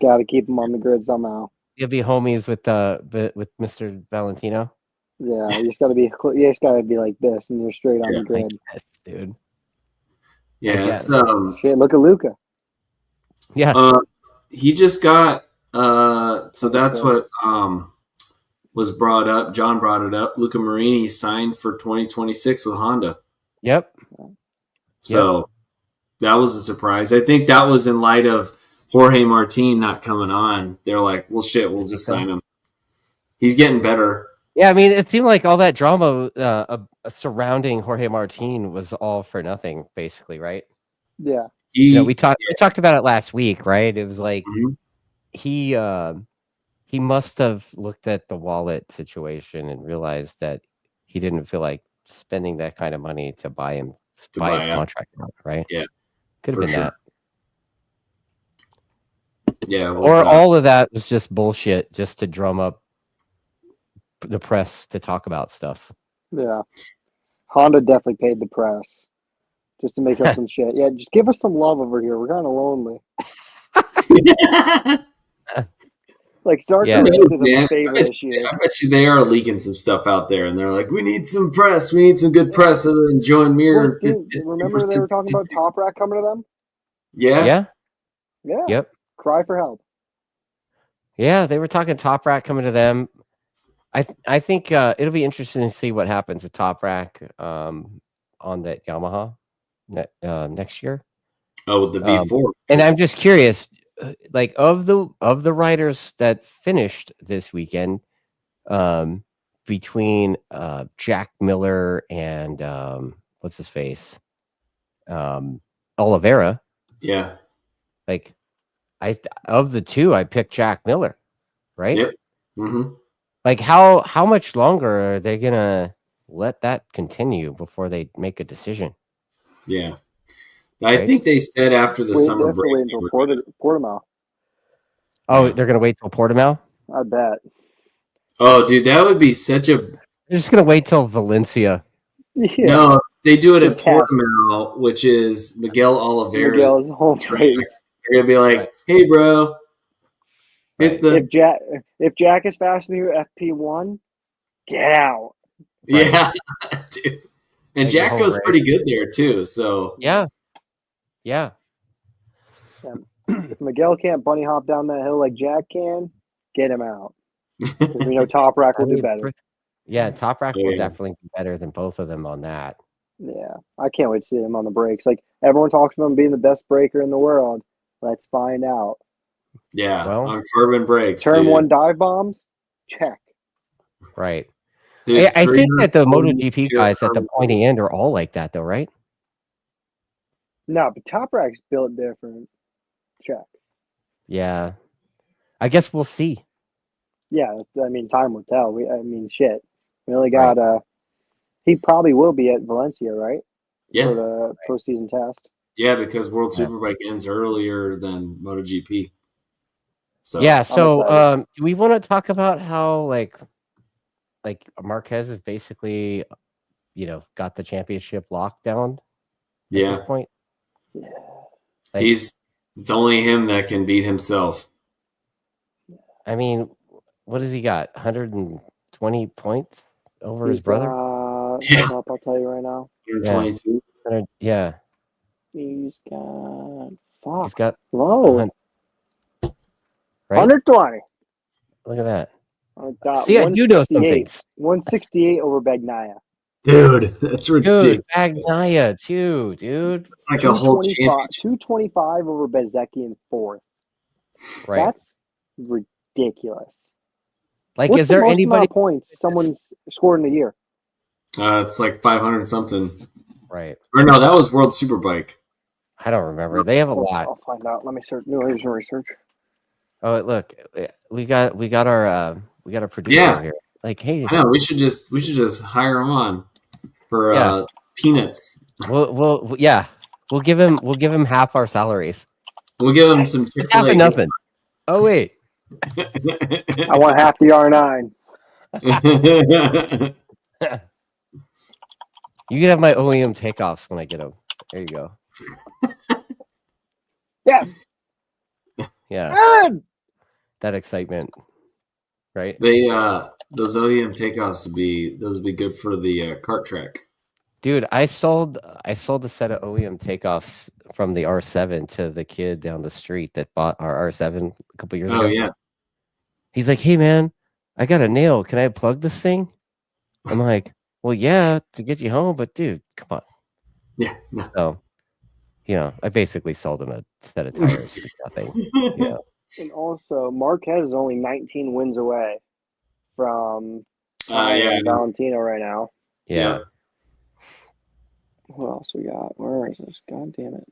[SPEAKER 3] Got to keep him on the grid somehow.
[SPEAKER 2] He'll be homies with Mr. Valentino.
[SPEAKER 3] Yeah, you just got to be like this, and you're straight on the grid.
[SPEAKER 2] Yes, dude.
[SPEAKER 1] Yeah, it's
[SPEAKER 3] shit. Look at Luca.
[SPEAKER 2] Yeah.
[SPEAKER 1] He just got. So that's what was brought up. John brought it up. Luca Marini signed for 2026 with Honda.
[SPEAKER 2] Yep.
[SPEAKER 1] So that was a surprise. I think that was in light of Jorge Martin not coming on. They're like, well, shit, we'll just sign him. He's getting better.
[SPEAKER 2] Yeah, I mean, it seemed like all that drama surrounding Jorge Martin was all for nothing, basically, right?
[SPEAKER 3] Yeah.
[SPEAKER 2] We talked about it last week, right? It was like he must have looked at the wallet situation and realized that he didn't feel like spending that kind of money to buy his contract out, right?
[SPEAKER 1] Yeah.
[SPEAKER 2] Could have been that.
[SPEAKER 1] Yeah.
[SPEAKER 2] Or all of that was just bullshit just to drum up the press to talk about stuff.
[SPEAKER 3] Yeah. Honda definitely paid the press just to make up some shit. Yeah, just give us some love over here. We're kind of lonely. Like, start coming into the favor this year.
[SPEAKER 1] I bet you they are leaking some stuff out there, and they're like, we need some press. We need some good press other than Joan Mir.
[SPEAKER 3] Well, remember they were talking about Top Rack coming to them?
[SPEAKER 1] Yeah.
[SPEAKER 3] Yeah.
[SPEAKER 2] Yep.
[SPEAKER 3] Cry for help.
[SPEAKER 2] Yeah, they were talking Top Rack coming to them. I think it'll be interesting to see what happens with Top Rack on that Yamaha next year.
[SPEAKER 1] Oh, with the V4.
[SPEAKER 2] And I'm just curious, like of the riders that finished this weekend, between Jack Miller and what's his face, Oliveira.
[SPEAKER 1] Yeah.
[SPEAKER 2] Like of the two, I picked Jack Miller, right?
[SPEAKER 1] Yep. Mm-hmm.
[SPEAKER 2] Like how much longer are they gonna let that continue before they make a decision?
[SPEAKER 1] Yeah. I think they said after the summer break.
[SPEAKER 3] Wait until Portimao.
[SPEAKER 2] Oh, they're gonna wait till Portimao?
[SPEAKER 3] I bet.
[SPEAKER 1] Oh, dude, that would be such a.
[SPEAKER 2] They're just gonna wait till Valencia.
[SPEAKER 3] Yeah.
[SPEAKER 1] No, they do it at Portimao, which is Miguel Oliveira's
[SPEAKER 3] home track.
[SPEAKER 1] They're gonna be like, "Hey, bro, hit the."
[SPEAKER 3] If Jack is faster than you, FP1, get out.
[SPEAKER 1] Yeah, dude. And
[SPEAKER 2] Like, the
[SPEAKER 1] Jack
[SPEAKER 2] whole
[SPEAKER 1] goes
[SPEAKER 2] race.
[SPEAKER 1] pretty good there too. So
[SPEAKER 2] Yeah.
[SPEAKER 3] If Miguel can't bunny hop down that hill like Jack can, get him out. Because we know Top Rack will do better.
[SPEAKER 2] Yeah, Top Rack will
[SPEAKER 1] Yeah.
[SPEAKER 2] definitely be better than both of them on that.
[SPEAKER 3] Yeah, I can't wait to see him on the brakes. Like, everyone talks about him being the best braker in the world. Let's find out.
[SPEAKER 1] Yeah,
[SPEAKER 2] Well,
[SPEAKER 1] on carbon brakes.
[SPEAKER 3] Turn
[SPEAKER 1] dude.
[SPEAKER 3] 1 dive bombs, check.
[SPEAKER 2] right.
[SPEAKER 1] Dude,
[SPEAKER 2] I think that the
[SPEAKER 1] 340
[SPEAKER 2] MotoGP guys at the
[SPEAKER 1] carbon
[SPEAKER 2] pointy
[SPEAKER 1] brakes.
[SPEAKER 2] end are all like that, though, right?
[SPEAKER 3] No, but Top Rack's built different. Check.
[SPEAKER 2] Yeah. I guess we'll see.
[SPEAKER 3] Yeah, I mean, time will tell. Shit. We only got he probably will be at Valencia, right?
[SPEAKER 1] Yeah.
[SPEAKER 3] For the postseason test.
[SPEAKER 1] Yeah, because World
[SPEAKER 2] Yeah.
[SPEAKER 1] Superbike ends earlier than MotoGP. So
[SPEAKER 2] Yeah, so
[SPEAKER 3] excited.
[SPEAKER 2] do we want to talk about how like Marquez is basically, got the championship lockdown at
[SPEAKER 1] yeah,
[SPEAKER 2] this point?
[SPEAKER 3] Yeah.
[SPEAKER 2] Like,
[SPEAKER 1] it's only him that can beat himself.
[SPEAKER 2] I mean, what has he got? 120 points over his
[SPEAKER 3] He's
[SPEAKER 2] brother?
[SPEAKER 1] Yeah.
[SPEAKER 3] Hold up, I'll tell you right now.
[SPEAKER 1] 122.
[SPEAKER 2] Yeah.
[SPEAKER 3] He's got
[SPEAKER 2] He's got
[SPEAKER 3] low.
[SPEAKER 2] 100, right?
[SPEAKER 3] 120.
[SPEAKER 2] Look at that.
[SPEAKER 3] See,
[SPEAKER 2] I do know some things.
[SPEAKER 3] 168 over Bagnaia.
[SPEAKER 1] Dude, that's ridiculous.
[SPEAKER 2] Dude, Bagnaia too, dude.
[SPEAKER 1] It's like a whole championship.
[SPEAKER 3] 225 over Bezecchi in 4th.
[SPEAKER 2] Right.
[SPEAKER 3] That's ridiculous.
[SPEAKER 2] Like,
[SPEAKER 3] What's
[SPEAKER 2] is there
[SPEAKER 3] the most
[SPEAKER 2] anybody?
[SPEAKER 3] amount of points someone's scored in a year?
[SPEAKER 1] It's like 500 something.
[SPEAKER 2] Right.
[SPEAKER 1] Or no, that was World Superbike.
[SPEAKER 2] I don't remember. They have a lot.
[SPEAKER 3] I'll find out. Let me search. No, here's some research.
[SPEAKER 2] Oh, look, we got our producer
[SPEAKER 1] Yeah.
[SPEAKER 2] here. Like, hey,
[SPEAKER 1] I know we should just hire him on for peanuts.
[SPEAKER 2] we'll give him half our salaries.
[SPEAKER 1] We'll give him some
[SPEAKER 2] It's half of nothing. Oh wait,
[SPEAKER 3] I want half the R9.
[SPEAKER 2] you can have my OEM takeoffs when I get them. There you go.
[SPEAKER 3] Yes.
[SPEAKER 2] Yeah.
[SPEAKER 3] Good.
[SPEAKER 2] That excitement, right?
[SPEAKER 1] They those OEM takeoffs would be good for the kart track.
[SPEAKER 2] Dude, I sold a set of OEM takeoffs from the R7 to the kid down the street that bought our R7 a couple years ago.
[SPEAKER 1] Oh yeah.
[SPEAKER 2] He's like, "Hey man, I got a nail. Can I plug this thing?" I'm like, "Well, yeah, to get you home, but dude, come on."
[SPEAKER 1] Yeah. No.
[SPEAKER 2] So, I basically sold him a set of tires for nothing.
[SPEAKER 3] And also, Marquez is only 19 wins away from
[SPEAKER 1] Yeah.
[SPEAKER 3] Valentino right now.
[SPEAKER 2] Yeah.
[SPEAKER 3] What else we got? Where is this? God damn it.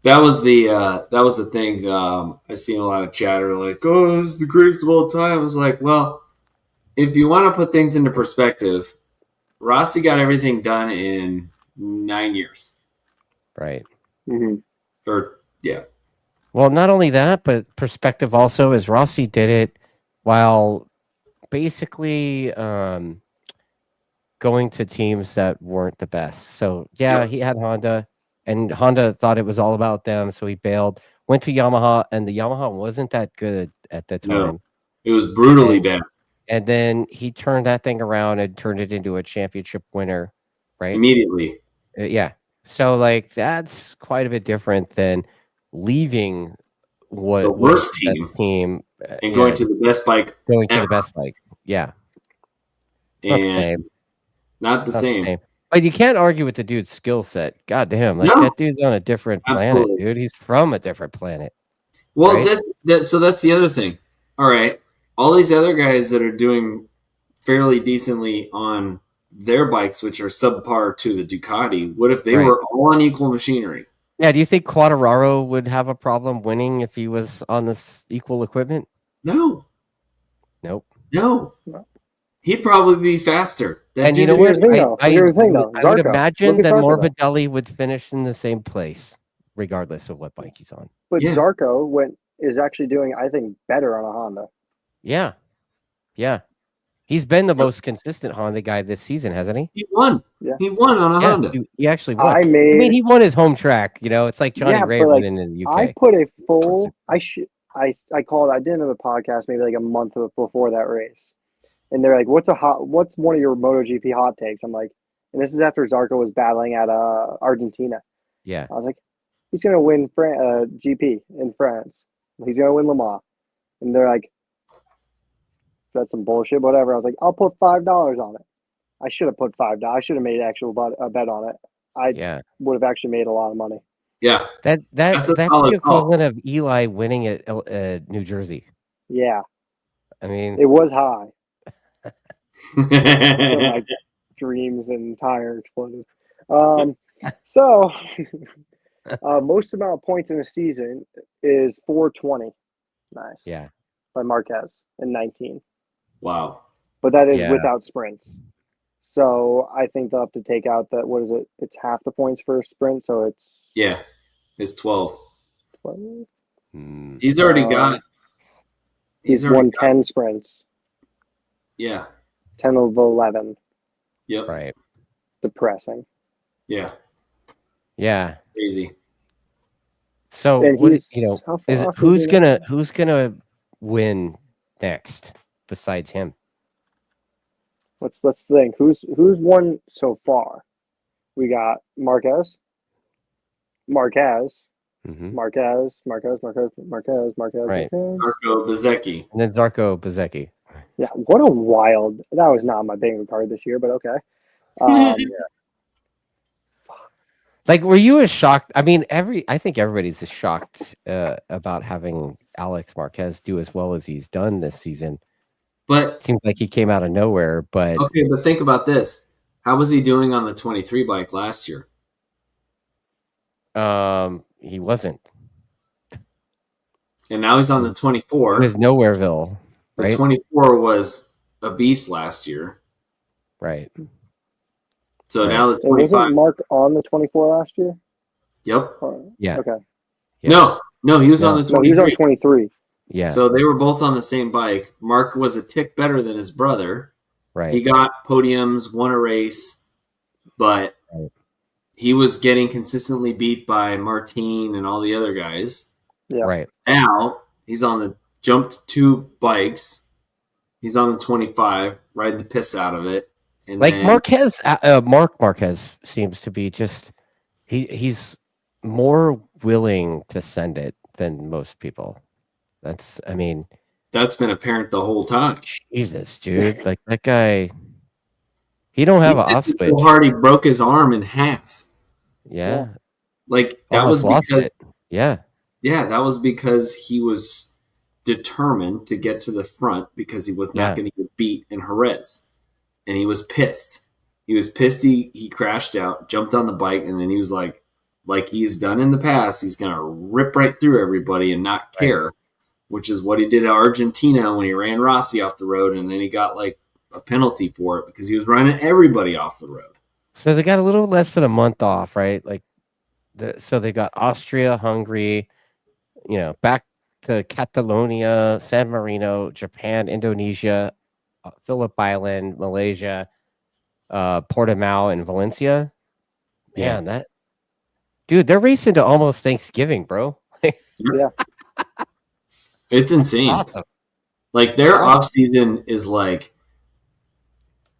[SPEAKER 1] That was the thing. I've seen a lot of chatter like, "Oh, this is the greatest of all time." I was like, well, if you want to put things into perspective, Rossi got everything done in 9 years.
[SPEAKER 2] Right.
[SPEAKER 3] Mm-hmm.
[SPEAKER 2] Well, not only that, but perspective also is Rossi did it while basically going to teams that weren't the best. So
[SPEAKER 1] Yep.
[SPEAKER 2] he had Honda, and Honda thought it was all about them, so he bailed. Went to Yamaha, and the Yamaha wasn't that good at the time.
[SPEAKER 1] No, it was brutally bad.
[SPEAKER 2] And then he turned that thing around and turned it into a championship winner, right?
[SPEAKER 1] Immediately.
[SPEAKER 2] Yeah. So like that's quite a bit different than leaving
[SPEAKER 1] The worst
[SPEAKER 2] team
[SPEAKER 1] and going to the best bike.
[SPEAKER 2] Going to
[SPEAKER 1] ever.
[SPEAKER 2] the best bike. Yeah. It's not the same.
[SPEAKER 1] Not the same.
[SPEAKER 2] But you can't argue with the dude's skill set. God damn, like that dude's on a different planet, dude. He's from a different planet.
[SPEAKER 1] Well,
[SPEAKER 2] right?
[SPEAKER 1] So that's the other thing. All right. All these other guys that are doing fairly decently on their bikes, which are subpar to the Ducati, what if they were all on equal machinery?
[SPEAKER 2] Yeah, do you think Quartararo would have a problem winning if he was on this equal equipment?
[SPEAKER 1] No.
[SPEAKER 2] Nope.
[SPEAKER 1] No. He'd probably be faster.
[SPEAKER 2] And you know what?
[SPEAKER 3] Here's the thing, though.
[SPEAKER 2] I would imagine that Morbidelli would finish in the same place, regardless of what bike he's on.
[SPEAKER 3] But Zarco is actually doing, I think, better on a Honda.
[SPEAKER 2] Yeah. Yeah. He's been the most consistent Honda guy this season, hasn't he?
[SPEAKER 1] He won.
[SPEAKER 3] Yeah.
[SPEAKER 1] He won on a Honda.
[SPEAKER 2] He actually won. I mean, he won his home track. It's like Johnny Ray winning in the UK.
[SPEAKER 3] I put a full. I called. I did another podcast maybe like a month before that race, and they're like, "What's one of your MotoGP hot takes?" I'm like, And this is after Zarco was battling at Argentina.
[SPEAKER 2] Yeah.
[SPEAKER 3] I was like, he's going to win GP in France. He's going to win Le Mans. And they're like, that's some bullshit, whatever. I was like, I'll put $5 on it. I should have put $5. I should have made actual bet on it. I would have actually made a lot of money.
[SPEAKER 1] Yeah.
[SPEAKER 2] That's the equivalent of Eli winning at New Jersey.
[SPEAKER 3] Yeah.
[SPEAKER 2] I mean,
[SPEAKER 3] it was high. Until my dreams and tire exploded. So most amount of points in a season is 420. Nice.
[SPEAKER 2] Yeah.
[SPEAKER 3] By Marquez in 19.
[SPEAKER 1] Wow.
[SPEAKER 3] But that is without sprints. So I think they'll have to take out that. What is it? It's half the points for a sprint. So
[SPEAKER 1] it's 12.
[SPEAKER 3] 12?
[SPEAKER 1] He's already got.
[SPEAKER 3] He's won 10 sprints.
[SPEAKER 1] Yeah.
[SPEAKER 3] 10 of 11.
[SPEAKER 1] Yep.
[SPEAKER 2] Right.
[SPEAKER 3] Depressing.
[SPEAKER 1] Yeah.
[SPEAKER 2] Yeah.
[SPEAKER 1] Crazy.
[SPEAKER 2] So who's gonna win next besides him?
[SPEAKER 3] Let's think. Who's won so far? We got Marquez.
[SPEAKER 2] Mm-hmm.
[SPEAKER 3] Marquez.
[SPEAKER 2] Right.
[SPEAKER 1] Zarco Bezecchi.
[SPEAKER 2] And then Zarco Bezecchi.
[SPEAKER 3] Yeah, what a wild. That was not my bingo card this year, but okay.
[SPEAKER 2] Like, were you as shocked? I mean, I think everybody's as shocked about having Alex Marquez do as well as he's done this season.
[SPEAKER 1] But
[SPEAKER 2] it seems like he came out of nowhere. But
[SPEAKER 1] okay, but think about this: how was he doing on the 23 bike last year?
[SPEAKER 2] He wasn't.
[SPEAKER 1] And now he's on the 24.
[SPEAKER 2] It was Nowhereville. Right?
[SPEAKER 1] The 24 was a beast last year.
[SPEAKER 2] Right.
[SPEAKER 1] So now the 25.
[SPEAKER 3] Wasn't Mark on the 24 last year?
[SPEAKER 1] Yep.
[SPEAKER 2] Yeah.
[SPEAKER 3] Okay.
[SPEAKER 1] Yeah. No, he was on the 23.
[SPEAKER 3] No, he was on 23.
[SPEAKER 2] Yeah.
[SPEAKER 1] So they were both on the same bike. Mark was a tick better than his brother.
[SPEAKER 2] Right.
[SPEAKER 1] He got podiums, won a race, but he was getting consistently beat by Martin and all the other guys.
[SPEAKER 3] Yeah.
[SPEAKER 2] Right.
[SPEAKER 1] Now he's jumped 2 bikes. He's on the 25, riding the piss out of it. And
[SPEAKER 2] like
[SPEAKER 1] then,
[SPEAKER 2] Marquez, Marquez seems to be just he's more willing to send it than most people. That's
[SPEAKER 1] been apparent the whole time.
[SPEAKER 2] Jesus, dude, like that guy, he don't have an off switch.
[SPEAKER 1] So hard he broke his arm in half.
[SPEAKER 2] Yeah,
[SPEAKER 1] like that was because that was because he was determined to get to the front because he was not going to get beat in Jerez. And he was pissed. He crashed out, jumped on the bike, and then he was like he's done in the past, he's going to rip right through everybody and not care, which is what he did at Argentina when he ran Rossi off the road, and then he got like a penalty for it because he was running everybody off the road.
[SPEAKER 2] So they got a little less than a month off, right? Like, so they got Austria, Hungary, back to Catalonia, San Marino, Japan, Indonesia, Phillip Island, Malaysia, Portimao, and Valencia. Man, they're racing to almost Thanksgiving, bro.
[SPEAKER 3] Yeah,
[SPEAKER 1] it's insane.
[SPEAKER 2] Awesome.
[SPEAKER 1] Like their off season is like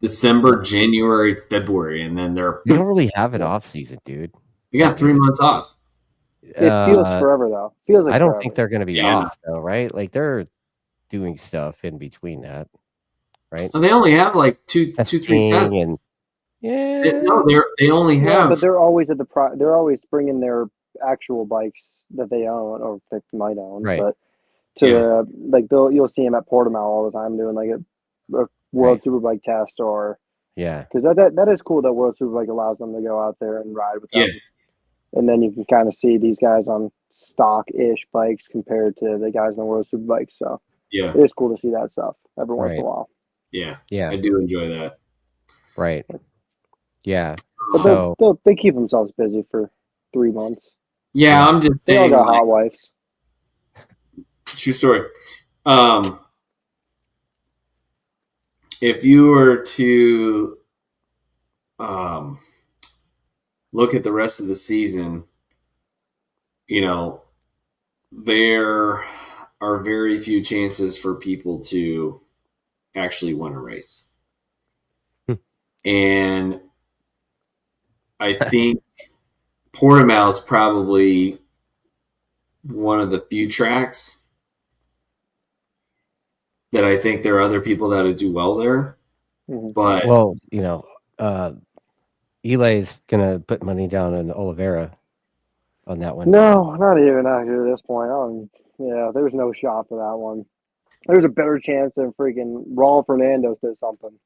[SPEAKER 1] December, January, February, and then
[SPEAKER 2] they don't really have an off season, dude.
[SPEAKER 1] You got 3 months off.
[SPEAKER 3] it feels forever though. Feels like
[SPEAKER 2] I don't
[SPEAKER 3] forever.
[SPEAKER 2] think they're going to be off though, right? Like they're doing stuff in between that. Right.
[SPEAKER 1] So they only have like 2-3 tests. They only have.
[SPEAKER 3] But they're always at they're always bringing their actual bikes that they own or they might own.
[SPEAKER 2] Right.
[SPEAKER 3] But you'll see them at Portimao all the time doing like a World Superbike test or because that is cool that World Superbike allows them to go out there and ride with them. And then you can kind of see these guys on stock-ish bikes compared to the guys on the World Superbike. So it is cool to see that stuff every once in a while.
[SPEAKER 1] Yeah, I do enjoy that.
[SPEAKER 2] Right. Yeah.
[SPEAKER 3] But they keep themselves busy for 3 months.
[SPEAKER 1] Yeah, I'm just saying.
[SPEAKER 3] They all got hot wives.
[SPEAKER 1] True story. If you were to look at the rest of the season, there are very few chances for people to actually win a race. And I think Portimao is probably one of the few tracks that I think there are other people that would do well there.
[SPEAKER 3] Mm-hmm.
[SPEAKER 1] But
[SPEAKER 2] Well, Eli's gonna put money down on Oliveira on that one.
[SPEAKER 3] No, not even actually at this point. Yeah, there's no shot for that one. There's a better chance than freaking Raul Fernandez did something.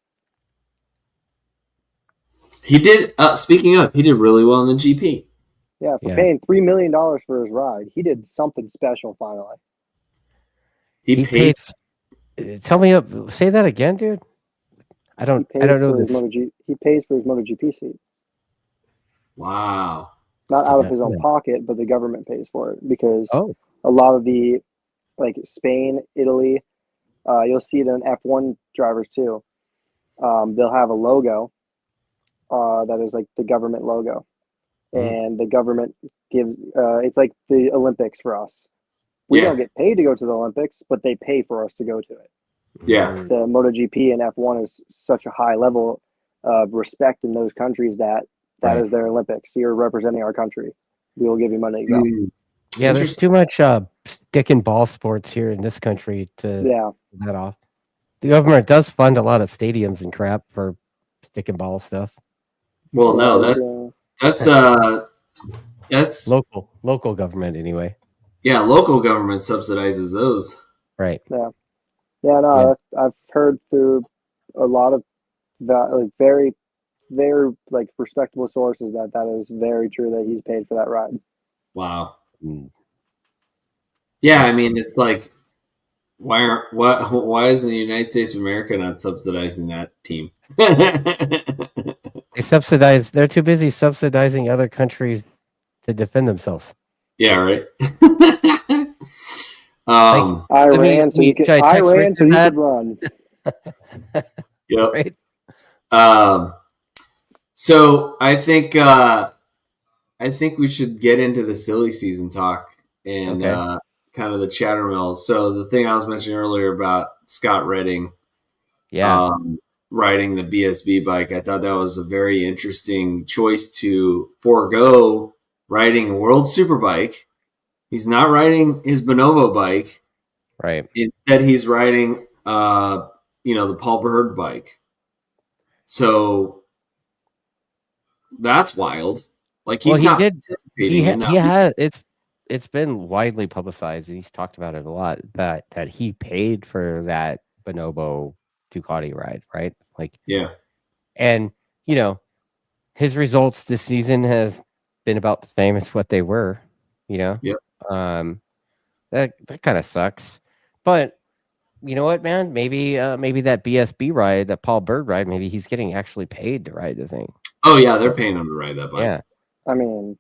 [SPEAKER 1] he did. Speaking of, he did really well in the GP.
[SPEAKER 3] Yeah, for paying $3 million for his ride, he did something special finally.
[SPEAKER 1] He paid.
[SPEAKER 2] Tell me up. Say that again, dude. I don't know this.
[SPEAKER 3] He pays for his MotoGP seat.
[SPEAKER 1] Wow.
[SPEAKER 3] Not out of his own pocket, but the government pays for it because
[SPEAKER 2] Oh.
[SPEAKER 3] a lot of the, like Spain, Italy, you'll see it in F1 drivers too. They'll have a logo that is like the government logo. And the government gives, it's like the Olympics for us. We don't get paid to go to the Olympics, but they pay for us to go to it.
[SPEAKER 1] Yeah.
[SPEAKER 3] The MotoGP and F1 is such a high level of respect in those countries that is their Olympics. You're representing our country. We will give you money to go.
[SPEAKER 2] Yeah, there's too much stick and ball sports here in this country to pull that off. The government does fund a lot of stadiums and crap for stick and ball stuff.
[SPEAKER 1] Well, no, that's
[SPEAKER 2] local government anyway.
[SPEAKER 1] Yeah, local government subsidizes those.
[SPEAKER 2] Right.
[SPEAKER 3] Yeah. Yeah, no, I've heard through a lot of that, like very, very like respectable sources that is very true that he's paid for that ride.
[SPEAKER 1] Wow. Yeah, I mean, it's like, why isn't the United States of America not subsidizing that team?
[SPEAKER 2] They subsidize. They're too busy subsidizing other countries to defend themselves.
[SPEAKER 1] Yeah, right.
[SPEAKER 3] Iran, so you could run.
[SPEAKER 1] Yep.
[SPEAKER 2] Right.
[SPEAKER 1] So I think we should get into the silly season talk and kind of the chatter mill. So the thing I was mentioning earlier about Scott Redding, riding the BSB bike, I thought that was a very interesting choice to forego riding a World Superbike. He's not riding his Bonobo bike.
[SPEAKER 2] Right.
[SPEAKER 1] Instead, he's riding, the Paul Bird bike. So that's wild. Like he's not participating in that.
[SPEAKER 2] He has. It's been widely publicized, and he's talked about it a lot. That he paid for that Bonobo Ducati ride, right? Like,
[SPEAKER 1] yeah.
[SPEAKER 2] And his results this season has been about the same as what they were.
[SPEAKER 1] Yep.
[SPEAKER 2] That kind of sucks. But you know what, man? Maybe that BSB ride, that Paul Bird ride, maybe he's getting actually paid to ride the thing.
[SPEAKER 1] Oh yeah, they're paying him to ride that bike.
[SPEAKER 2] Yeah.
[SPEAKER 3] I mean,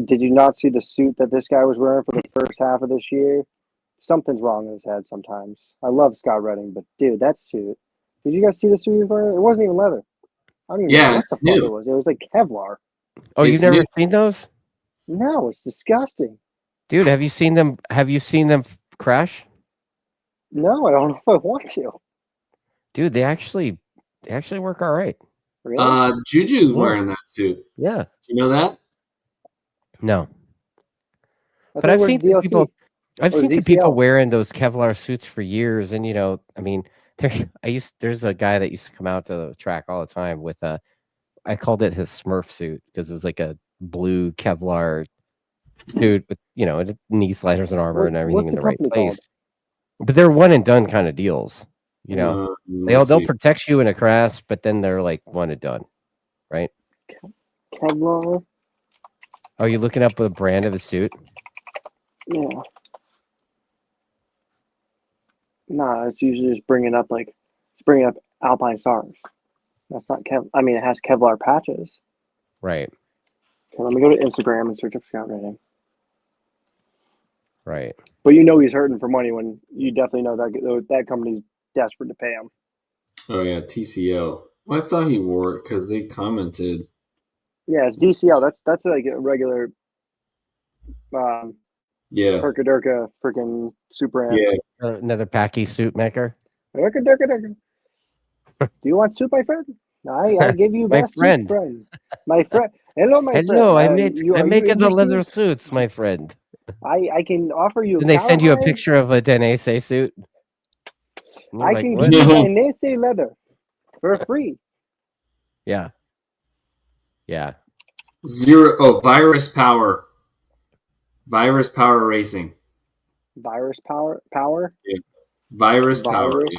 [SPEAKER 3] did you not see the suit that this guy was wearing for the first half of this year? Something's wrong in his head sometimes. I love Scott Redding, but dude, that suit. Did you guys see the suit he was wearing? It wasn't even leather. I don't even know what the fuck it was. It was like Kevlar.
[SPEAKER 2] Oh, you've never seen those?
[SPEAKER 3] No, it's disgusting.
[SPEAKER 2] Dude, have you seen them? Have you seen them crash?
[SPEAKER 3] No, I don't know if I want to.
[SPEAKER 2] Dude, they actually work all right.
[SPEAKER 3] Really?
[SPEAKER 1] Juju's wearing that suit.
[SPEAKER 2] Yeah.
[SPEAKER 1] Do you know that?
[SPEAKER 2] No. But I've seen some people. I've seen some people wearing those Kevlar suits for years, and I mean, there's a guy that used to come out to the track all the time with I called it his Smurf suit because it was like a blue Kevlar suit with knee sliders and armor and everything in the right place. But they're one and done kind of deals. They'll protect you in a crash, but then they're like one and done, right?
[SPEAKER 3] Kevlar.
[SPEAKER 2] Are you looking up the brand of a suit?
[SPEAKER 3] Yeah. Nah, it's usually just bringing up Alpine Stars. That's not I mean, it has Kevlar patches.
[SPEAKER 2] Right.
[SPEAKER 3] Okay, let me go to Instagram and search up Scott Redding.
[SPEAKER 2] Right.
[SPEAKER 3] But he's hurting for money when you definitely know that company's desperate to pay him.
[SPEAKER 1] Oh yeah, TCL. Well, I thought he wore it because they commented.
[SPEAKER 3] Yeah, it's DCL. That's like a regular. Herka-Durka freaking super amp.
[SPEAKER 2] Yeah. Another Packy suit maker.
[SPEAKER 3] Herka-Durka. Do you want soup, my friend? I give you
[SPEAKER 2] my
[SPEAKER 3] best
[SPEAKER 2] friend.
[SPEAKER 3] soup, friend. My friend. Hello, my
[SPEAKER 2] Hello,
[SPEAKER 3] friend.
[SPEAKER 2] I'm making the leather
[SPEAKER 3] interested?
[SPEAKER 2] suits, my friend.
[SPEAKER 3] I can offer you.
[SPEAKER 2] And they send you a
[SPEAKER 3] cowhide.
[SPEAKER 2] picture of a Danese suit. And you're
[SPEAKER 3] I
[SPEAKER 2] like,
[SPEAKER 3] can
[SPEAKER 2] what?
[SPEAKER 3] give you Dainese leather for free.
[SPEAKER 2] Yeah. Yeah.
[SPEAKER 1] Virus Power. Virus Power Racing.
[SPEAKER 3] Virus power.
[SPEAKER 1] Yeah. Virus Power.
[SPEAKER 3] Virus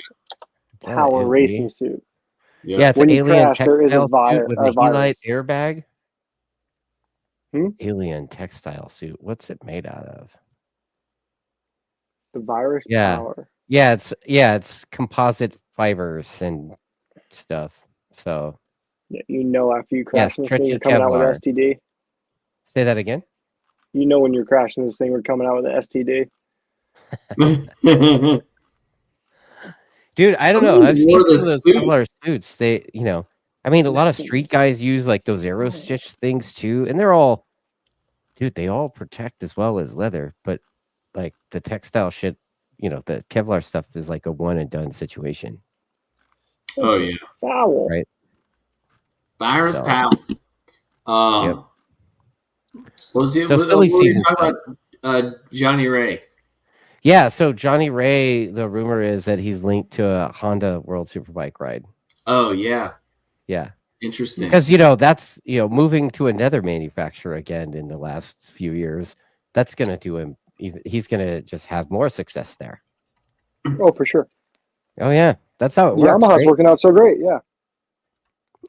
[SPEAKER 2] Yeah.
[SPEAKER 3] power racing suit.
[SPEAKER 2] Yeah, it's
[SPEAKER 3] When
[SPEAKER 2] an
[SPEAKER 3] you
[SPEAKER 2] alien
[SPEAKER 3] crash, there is a
[SPEAKER 2] textile suit with a
[SPEAKER 3] virus.
[SPEAKER 2] Helite airbag.
[SPEAKER 3] Hmm?
[SPEAKER 2] Alien textile suit. What's it made out of?
[SPEAKER 3] The virus
[SPEAKER 2] Yeah.
[SPEAKER 3] power.
[SPEAKER 2] Yeah, it's composite fibers and stuff. So
[SPEAKER 3] Yeah, you know, after you crash this thing,
[SPEAKER 2] stretchy
[SPEAKER 3] you're coming out with
[SPEAKER 2] Kevlar.
[SPEAKER 3] STD.
[SPEAKER 2] Say that again.
[SPEAKER 3] You know when you're crashing this thing, we're coming out with an STD.
[SPEAKER 2] Dude, I don't know.
[SPEAKER 1] Somebody
[SPEAKER 2] I've seen
[SPEAKER 1] wore
[SPEAKER 2] some
[SPEAKER 1] the
[SPEAKER 2] of those
[SPEAKER 1] suit.
[SPEAKER 2] Kevlar suits. They, I mean, a lot of street guys use like those aero stitch things too, and they're all, dude, they all protect as well as leather, but like the textile shit, the Kevlar stuff is like a one and done situation.
[SPEAKER 1] Oh yeah.
[SPEAKER 3] Foul.
[SPEAKER 2] Right.
[SPEAKER 1] Virus
[SPEAKER 2] So,
[SPEAKER 1] Power.
[SPEAKER 2] Yep.
[SPEAKER 1] What was it?
[SPEAKER 2] So
[SPEAKER 1] what
[SPEAKER 2] silly
[SPEAKER 1] were you
[SPEAKER 2] season
[SPEAKER 1] talking about? Johnny Ray.
[SPEAKER 2] Yeah, so Johnny Ray, the rumor is that he's linked to a Honda World Superbike ride.
[SPEAKER 1] Oh yeah.
[SPEAKER 2] Yeah.
[SPEAKER 1] Interesting.
[SPEAKER 2] Because that's moving to another manufacturer again in the last few years. That's gonna do him. He's gonna just have more success there.
[SPEAKER 3] Oh, for sure.
[SPEAKER 2] Oh yeah, that's how it works.
[SPEAKER 3] Yamaha's
[SPEAKER 2] right?
[SPEAKER 3] working out so great. Yeah.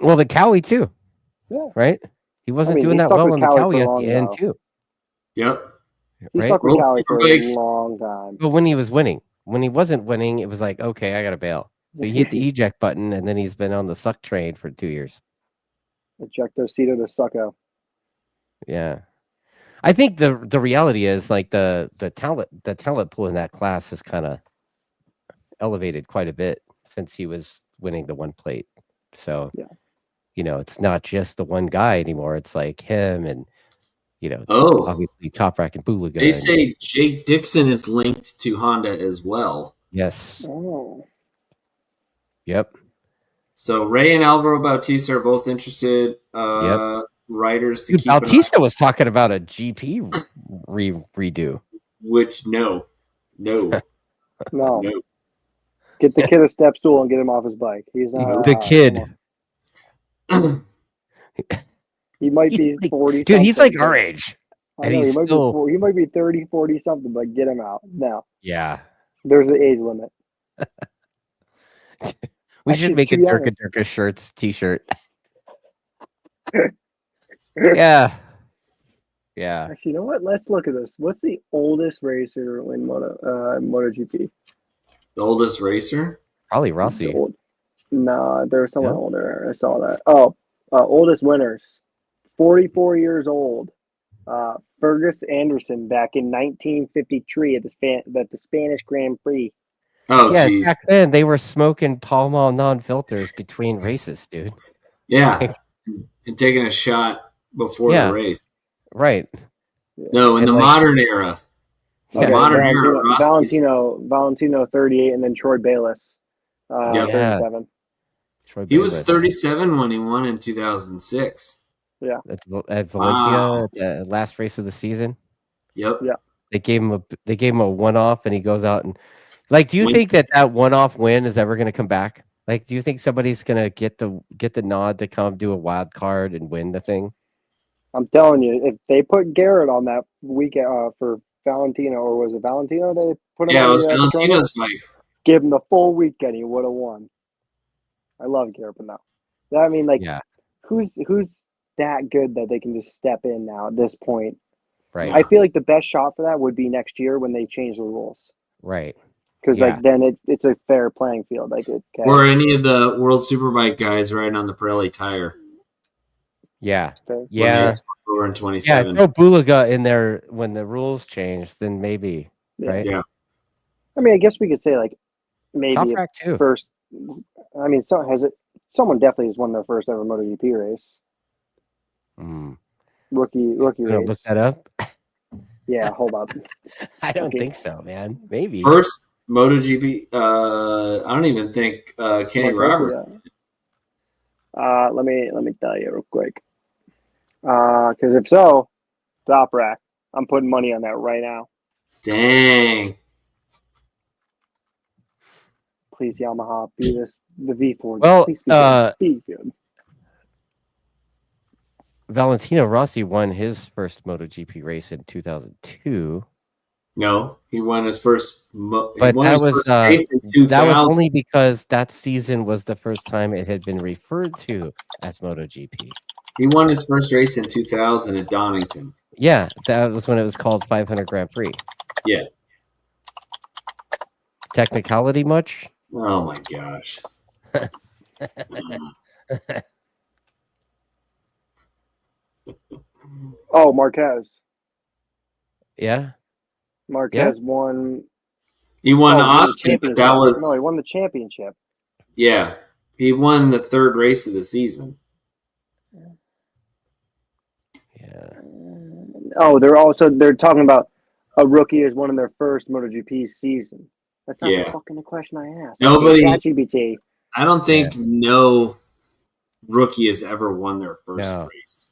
[SPEAKER 2] Well, the Cowie too.
[SPEAKER 3] Yeah.
[SPEAKER 2] Right. He wasn't doing
[SPEAKER 3] he
[SPEAKER 2] that
[SPEAKER 3] stuck
[SPEAKER 2] well
[SPEAKER 3] with
[SPEAKER 2] on the
[SPEAKER 3] Cowie
[SPEAKER 2] Cowie
[SPEAKER 3] for
[SPEAKER 2] at
[SPEAKER 3] long
[SPEAKER 2] the end
[SPEAKER 3] now.
[SPEAKER 2] too.
[SPEAKER 1] Yep.
[SPEAKER 3] He
[SPEAKER 2] Right.
[SPEAKER 3] stuck with Cowie for a
[SPEAKER 1] Superbike.
[SPEAKER 3] long time.
[SPEAKER 2] But when he was winning, when he wasn't winning, it was like, okay, I gotta bail. So he hit the eject button, and then he's been on the suck train for 2 years.
[SPEAKER 3] Ejectocito de succo.
[SPEAKER 2] Yeah. I think the reality is like the talent pool in that class has kind of elevated quite a bit since he was winning the one plate. So
[SPEAKER 3] Yeah.
[SPEAKER 2] It's not just the one guy anymore. It's like him and obviously Toprak and Bulaga.
[SPEAKER 1] They say Jake Dixon is linked to Honda as well.
[SPEAKER 2] Yes.
[SPEAKER 3] Oh.
[SPEAKER 2] Yep.
[SPEAKER 1] So Ray and Alvaro Bautista are both interested riders to
[SPEAKER 2] Dude,
[SPEAKER 1] keep an eye
[SPEAKER 2] Bautista was talking about a GP redo.
[SPEAKER 1] Which no.
[SPEAKER 3] No.
[SPEAKER 1] No.
[SPEAKER 3] Get the kid a step stool and get him off his bike. He's not
[SPEAKER 2] The kid.
[SPEAKER 3] He might be 40.
[SPEAKER 2] Dude, he's like our age.
[SPEAKER 3] I know, he might be 30, 40 something, but get him out now.
[SPEAKER 2] Yeah.
[SPEAKER 3] There's an age limit.
[SPEAKER 2] We should make a Durka Durka shirts t-shirt. Yeah. Yeah.
[SPEAKER 3] Actually, you know what? Let's look at this. What's the oldest racer in MotoGP?
[SPEAKER 1] The oldest racer?
[SPEAKER 2] Probably Rossi.
[SPEAKER 3] Nah, there's someone older. I saw that. Oh, oldest winners. 44 years old. Fergus Anderson back in 1953 at the Spanish Grand Prix.
[SPEAKER 1] Oh,
[SPEAKER 2] yeah,
[SPEAKER 1] geez.
[SPEAKER 2] Back then they were smoking Pall Mall non-filters between races, dude.
[SPEAKER 1] Yeah, and taking a shot before the race.
[SPEAKER 2] Right.
[SPEAKER 1] No, in the modern era.
[SPEAKER 3] Okay,
[SPEAKER 1] Modern era.
[SPEAKER 3] Valentino 38, and then Troy Bayliss, 37.
[SPEAKER 2] Troy
[SPEAKER 1] he was
[SPEAKER 2] Bayliss.
[SPEAKER 1] 37 when he won in 2006.
[SPEAKER 3] Yeah.
[SPEAKER 2] At Valencia, the last race of the season.
[SPEAKER 1] Yep.
[SPEAKER 3] Yeah.
[SPEAKER 2] They gave him a one-off, and he goes out and do you think that one-off win is ever going to come back? Like, do you think somebody's going to get the nod to come do a wild card and win the thing?
[SPEAKER 3] I'm telling you, if they put Garrett on that weekend for Valentino, or was it Valentino they put him on?
[SPEAKER 1] Yeah, it was Valentino's bike.
[SPEAKER 3] Give him the full weekend, he would have won. I love Garrett, but no. I mean, who's that good that they can just step in now at this point?
[SPEAKER 2] Right.
[SPEAKER 3] I feel like the best shot for that would be next year when they change the rules.
[SPEAKER 2] Right.
[SPEAKER 3] Because then it's a fair playing field.
[SPEAKER 1] Or any of the World Superbike guys riding on the Pirelli tire.
[SPEAKER 2] Yeah.
[SPEAKER 1] Yeah. Over in 27.
[SPEAKER 2] Yeah, throw Bulaga in there when the rules change, then maybe. Right?
[SPEAKER 1] Yeah.
[SPEAKER 3] I mean, I guess we could say maybe
[SPEAKER 2] Toprak too.
[SPEAKER 3] First. I mean, someone definitely has won their first ever MotoGP race. Rookie race.
[SPEAKER 2] Look that up.
[SPEAKER 3] Yeah, hold up.
[SPEAKER 2] I don't think so, man. Maybe
[SPEAKER 1] first MotoGP. I don't even think Kenny Roberts.
[SPEAKER 3] Let me tell you real quick. Because if so, Top Rack. I'm putting money on that right now.
[SPEAKER 1] Dang.
[SPEAKER 3] Please, Yamaha, be the V4.
[SPEAKER 2] Well,
[SPEAKER 3] Please be good. Be good.
[SPEAKER 2] Valentino Rossi won his first MotoGP race in 2002.
[SPEAKER 1] No, he won his first.
[SPEAKER 2] But that was only because that season was the first time it had been referred to as MotoGP.
[SPEAKER 1] He won his first race in 2000 at Donington.
[SPEAKER 2] Yeah, that was when it was called 500 Grand Prix.
[SPEAKER 1] Yeah.
[SPEAKER 2] Technicality much?
[SPEAKER 1] Oh my gosh.
[SPEAKER 3] Oh, Marquez.
[SPEAKER 2] Yeah.
[SPEAKER 3] Marquez won.
[SPEAKER 1] He won Austin, but that was
[SPEAKER 3] no. He won the championship.
[SPEAKER 1] Yeah, he won the third race of the season.
[SPEAKER 2] Yeah.
[SPEAKER 3] Oh, they're talking about a rookie is one of their first MotoGP season. That's not the fucking question I asked.
[SPEAKER 1] Nobody.
[SPEAKER 3] ChatGPT.
[SPEAKER 1] I don't think no rookie has ever won their first race.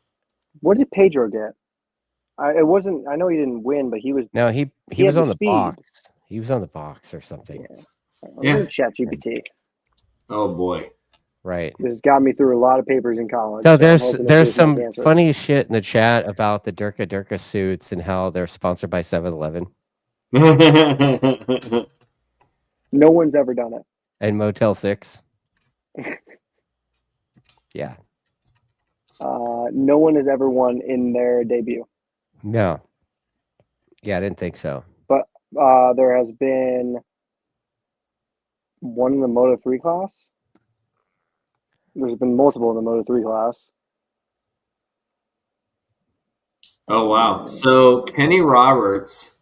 [SPEAKER 3] What did Pedro get? It wasn't. I know he didn't win, but he was.
[SPEAKER 2] No, he was on the box. He was on the box or something.
[SPEAKER 3] Yeah. ChatGPT.
[SPEAKER 1] Oh boy.
[SPEAKER 2] Right.
[SPEAKER 3] This got me through a lot of papers in college.
[SPEAKER 2] So there's some funny shit in the chat about the Durka suits and how they're sponsored by 7-Eleven.
[SPEAKER 3] No one's ever done it.
[SPEAKER 2] And Motel 6. Yeah.
[SPEAKER 3] No one has ever won in their debut.
[SPEAKER 2] No. Yeah, I didn't think so.
[SPEAKER 3] But there has been one in the Moto3 class. There's been multiple in the Moto3 class.
[SPEAKER 1] Oh, wow. So Kenny Roberts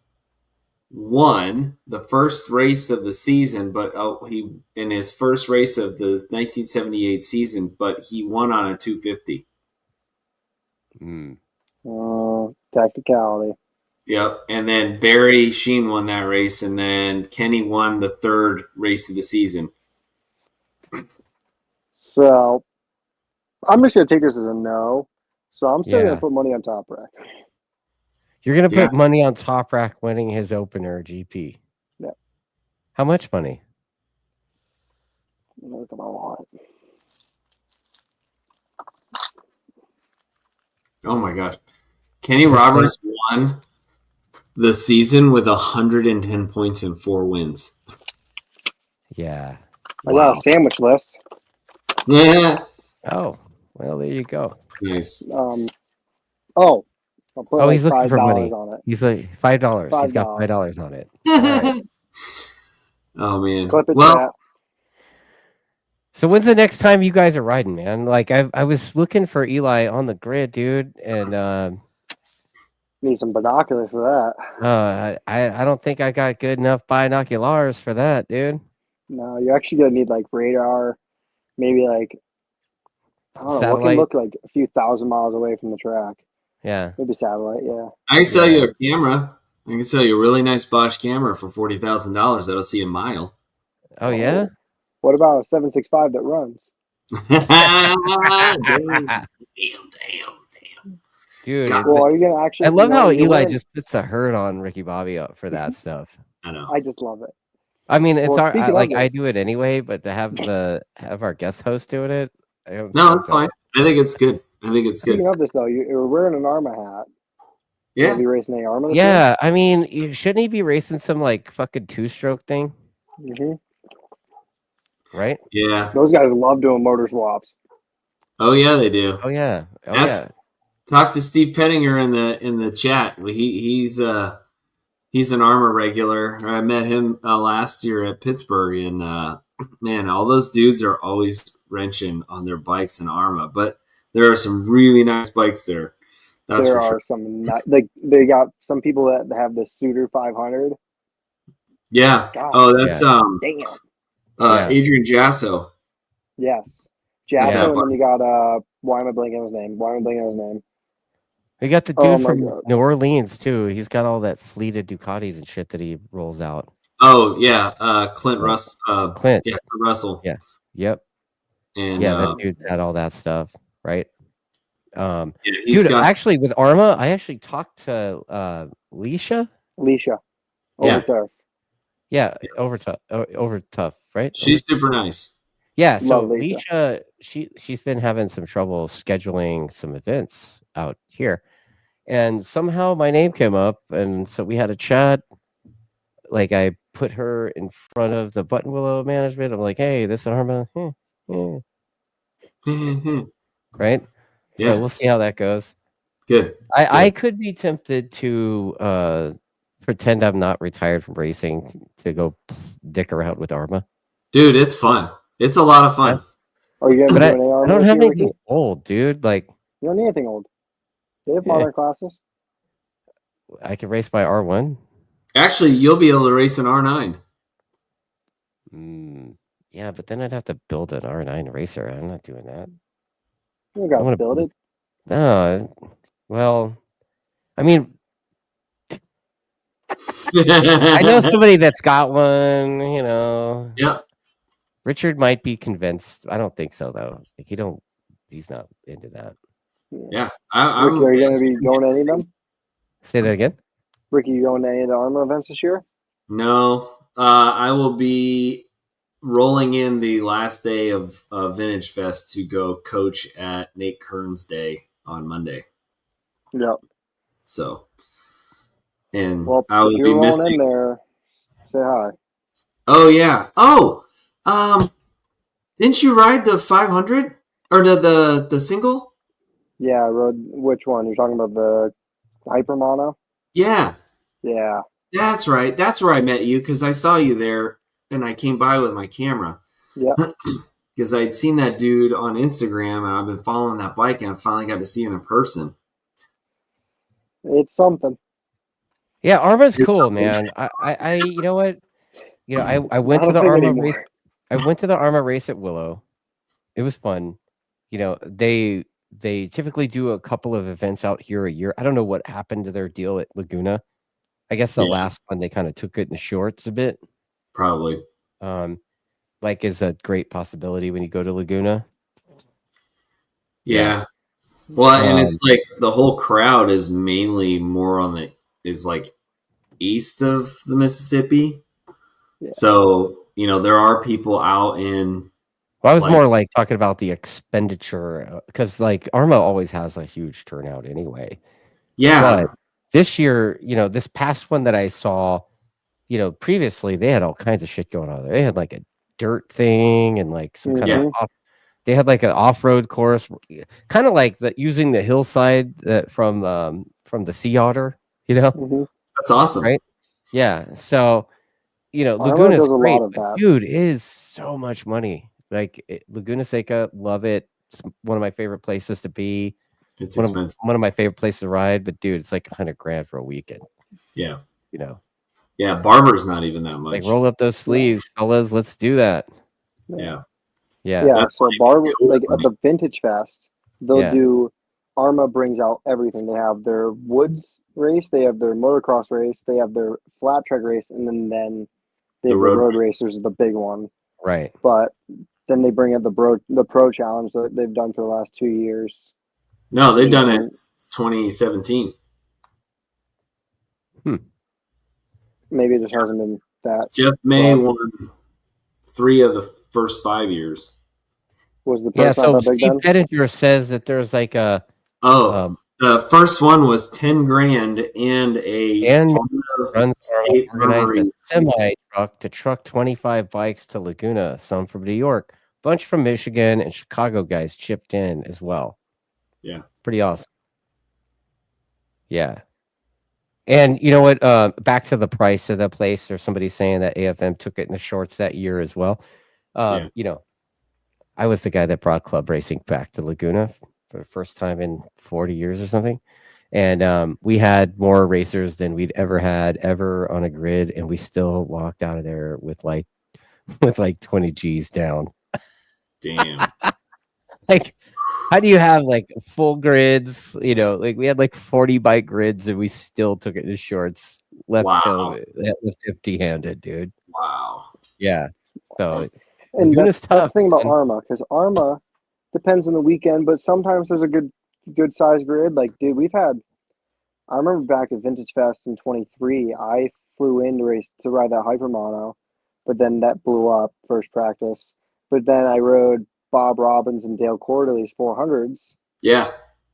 [SPEAKER 1] won the first race of the season, but he in his first race of the 1978 season, but he won on a 250.
[SPEAKER 3] Tacticality.
[SPEAKER 1] Yep. And then Barry Sheen won that race, and then Kenny won the third race of the season.
[SPEAKER 3] So I'm just going to take this as a no. So I'm still going to put money on Top Rack.
[SPEAKER 2] You're going to put money on Top Rack winning his opener GP?
[SPEAKER 3] Yeah.
[SPEAKER 2] How much money?
[SPEAKER 3] Look at my wallet.
[SPEAKER 1] Oh my gosh. Kenny Roberts won the season with 110 points and 4 wins.
[SPEAKER 2] Yeah.
[SPEAKER 3] I got a sandwich list.
[SPEAKER 1] Yeah.
[SPEAKER 2] Oh, well, there you go.
[SPEAKER 1] Nice.
[SPEAKER 2] He's looking for money.
[SPEAKER 3] On it.
[SPEAKER 2] He's like $5. He's got $5 on it. Right.
[SPEAKER 1] Oh man.
[SPEAKER 3] Well,
[SPEAKER 2] so when's the next time you guys are riding, man? Like I was looking for Eli on the grid, dude, and
[SPEAKER 3] need some binoculars for
[SPEAKER 2] that. I don't think I got good enough binoculars for that, dude.
[SPEAKER 3] No, you're actually gonna need like radar, maybe like I don't know,
[SPEAKER 2] satellite.
[SPEAKER 3] What can look like a few thousand miles away from the track.
[SPEAKER 2] Yeah.
[SPEAKER 3] Maybe satellite, yeah.
[SPEAKER 1] I can sell you a camera. I can sell you a really nice Bosch camera for $40,000 that'll see a mile.
[SPEAKER 2] Oh yeah?
[SPEAKER 3] What about a 765 that runs?
[SPEAKER 1] Damn.
[SPEAKER 2] Dude,
[SPEAKER 3] well, are you gonna actually?
[SPEAKER 2] I love how Eli just puts the hurt on Ricky-Bobby up for that stuff.
[SPEAKER 1] I know.
[SPEAKER 3] I just love it.
[SPEAKER 2] I mean, it's I do it anyway, but to have our guest host doing it.
[SPEAKER 1] No, it's fine. I think it's good.
[SPEAKER 3] Speaking of this, though, you're wearing an AHRMA hat.
[SPEAKER 1] Yeah.
[SPEAKER 3] Are you racing AHRMA?
[SPEAKER 2] Yeah, I mean, shouldn't he be racing some like fucking 2-stroke thing?
[SPEAKER 3] Mm-hmm.
[SPEAKER 2] Right?
[SPEAKER 1] Yeah.
[SPEAKER 3] Those guys love doing motor swaps.
[SPEAKER 1] Oh yeah, they do.
[SPEAKER 2] Oh yeah.
[SPEAKER 1] Talk to Steve Pettinger in the chat. He's an AHRMA regular. I met him last year at Pittsburgh, and man, all those dudes are always wrenching on their bikes in AHRMA. But there are some really nice bikes there.
[SPEAKER 3] There are some like they got some people that have the Suter 500.
[SPEAKER 1] Yeah.
[SPEAKER 3] God,
[SPEAKER 1] that's
[SPEAKER 3] damn.
[SPEAKER 1] Adrian Jasso.
[SPEAKER 3] Yes, Jasso, and then you got why am I blanking on his name?
[SPEAKER 2] We got the dude from New Orleans too. He's got all that fleet of Ducatis and shit that he rolls out.
[SPEAKER 1] Oh yeah, Clint Russ.
[SPEAKER 2] Clint.
[SPEAKER 1] Yeah, Russell.
[SPEAKER 2] Yeah. Yep.
[SPEAKER 1] And
[SPEAKER 2] that dude's had all that stuff, right?
[SPEAKER 1] he's
[SPEAKER 2] Dude,
[SPEAKER 1] got
[SPEAKER 2] actually with AHRMA, I actually talked to Leisha.
[SPEAKER 3] Alicia.
[SPEAKER 1] Yeah.
[SPEAKER 3] Overturf.
[SPEAKER 2] Yeah, over tough, right?
[SPEAKER 1] she's super nice.
[SPEAKER 2] Yeah, so
[SPEAKER 3] Love Lisa.
[SPEAKER 2] Leisha, she's been having some trouble scheduling some events out here. And somehow my name came up, and so we had a chat. Like I put her in front of the Button Willow management. I'm like, hey, this AHRMA, right?
[SPEAKER 1] Yeah.
[SPEAKER 2] So we'll see how that goes.
[SPEAKER 1] Good.
[SPEAKER 2] I could be tempted to pretend I'm not retired from racing to go dick around with AHRMA.
[SPEAKER 1] Dude, it's fun. It's a lot of fun.
[SPEAKER 3] Are you
[SPEAKER 2] But
[SPEAKER 3] going to do an AR
[SPEAKER 2] I don't
[SPEAKER 3] with
[SPEAKER 2] have
[SPEAKER 3] you,
[SPEAKER 2] anything
[SPEAKER 3] Ricky?
[SPEAKER 2] old, dude. Like
[SPEAKER 3] You don't need anything old. They have
[SPEAKER 2] Yeah.
[SPEAKER 3] modern classes.
[SPEAKER 2] I can race my R1.
[SPEAKER 1] Actually, you'll be able to race an R9.
[SPEAKER 2] Yeah, but then I'd have to build an R9 racer. I'm not doing that.
[SPEAKER 3] You got to build it.
[SPEAKER 2] No, well, I mean, I know somebody that's got one. You know,
[SPEAKER 1] Yeah.
[SPEAKER 2] Richard might be convinced. I don't think so though. Like he's not into that.
[SPEAKER 1] Yeah.
[SPEAKER 3] Ricky, are you going to be going to any of them?
[SPEAKER 2] Say that again.
[SPEAKER 3] Ricky, you going to any of the AHRMA events this year?
[SPEAKER 1] No. I will be rolling in the last day of Vintage Fest to go coach at Nate Kern's day on Monday.
[SPEAKER 3] Yep.
[SPEAKER 1] So, and
[SPEAKER 3] Well,
[SPEAKER 1] I will
[SPEAKER 3] if
[SPEAKER 1] be
[SPEAKER 3] you're rolling
[SPEAKER 1] missing.
[SPEAKER 3] in there, say hi.
[SPEAKER 1] Oh yeah. Oh, didn't you ride the 500 or the single?
[SPEAKER 3] Yeah, I rode. Which one? You're talking about the Hypermono?
[SPEAKER 1] Yeah,
[SPEAKER 3] Yeah.
[SPEAKER 1] that's right. That's where I met you because I saw you there and I came by with my camera.
[SPEAKER 3] Yeah.
[SPEAKER 1] Because I'd seen that dude on Instagram and I've been following that bike and I finally got to see him in person.
[SPEAKER 3] It's something.
[SPEAKER 2] Yeah, AHRMA's cool, man. I you know what? You know, I went to the AHRMA race. I went to the AHRMA race at Willow. It was fun. You know, they typically do a couple of events out here a year. I don't know what happened to their deal at Laguna. I guess the last one they kind of took it in shorts a bit.
[SPEAKER 1] Probably.
[SPEAKER 2] Like is a great possibility when you go to Laguna.
[SPEAKER 1] Yeah. Well, and it's like the whole crowd is mainly more on like east of the Mississippi. Yeah. So, you know, there are people out in.
[SPEAKER 2] Well, I was more like talking about the expenditure because like AHRMA always has a huge turnout anyway.
[SPEAKER 1] Yeah.
[SPEAKER 2] But this year, you know, this past one that I saw, you know, previously they had all kinds of shit going on there. They had like a dirt thing and like some kind of they had like an off-road course, kind of like using the hillside from the Sea Otter, you know.
[SPEAKER 3] Mm-hmm.
[SPEAKER 1] That's awesome,
[SPEAKER 2] right? Yeah. So, you know, Laguna is great, but dude, it is so much money. Like Laguna Seca, love it. It's one of my favorite places to be.
[SPEAKER 1] It's expensive.
[SPEAKER 2] One of my favorite places to ride, but dude, it's like $100,000 for a weekend.
[SPEAKER 1] Yeah.
[SPEAKER 2] You know.
[SPEAKER 1] Yeah, Barber's not even that much.
[SPEAKER 2] Like roll up those sleeves, fellas. Let's do that.
[SPEAKER 1] Yeah.
[SPEAKER 3] Yeah. So Barber, like at the Vintage Fest, they'll do. AHRMA brings out everything. They have their woods race, they have their motocross race, they have their flat track race, and then they have the road racers is the big one.
[SPEAKER 2] Right.
[SPEAKER 3] But then they bring out the pro challenge that they've done for the last 2 years.
[SPEAKER 1] No, they've done it 2017.
[SPEAKER 3] Maybe it just hasn't been that.
[SPEAKER 1] Jeff May won 3 of the first 5 years.
[SPEAKER 3] Was the purse not that big
[SPEAKER 2] Steve
[SPEAKER 3] then?
[SPEAKER 2] Pettinger says that there's like a
[SPEAKER 1] the first one was $10,000 and
[SPEAKER 2] organized a semi truck to truck 25 bikes to Laguna, some from New York, bunch from Michigan, and Chicago guys chipped in as well.
[SPEAKER 1] Yeah,
[SPEAKER 2] pretty awesome. Yeah, and you know what? Back to the price of the place. There's somebody saying that AFM took it in the shorts that year as well. You know, I was the guy that brought club racing back to Laguna for the first time in 40 years or something. And we had more racers than we'd ever on a grid. And we still walked out of there with like 20 G's down.
[SPEAKER 1] Damn.
[SPEAKER 2] Like, how do you have like full grids? You know, like we had like 40 bike grids and we still took it in shorts, left empty handed, dude.
[SPEAKER 1] Wow.
[SPEAKER 2] Yeah. So,
[SPEAKER 3] and that's the thing about AHRMA, because AHRMA depends on the weekend, but sometimes there's a good good size grid. Like, dude, we've had. I remember back at Vintage Fest in 23, I flew in to ride that Hypermono, but then that blew up first practice. But then I rode Bob Robbins and Dale Quarterly's 400s.
[SPEAKER 1] Yeah.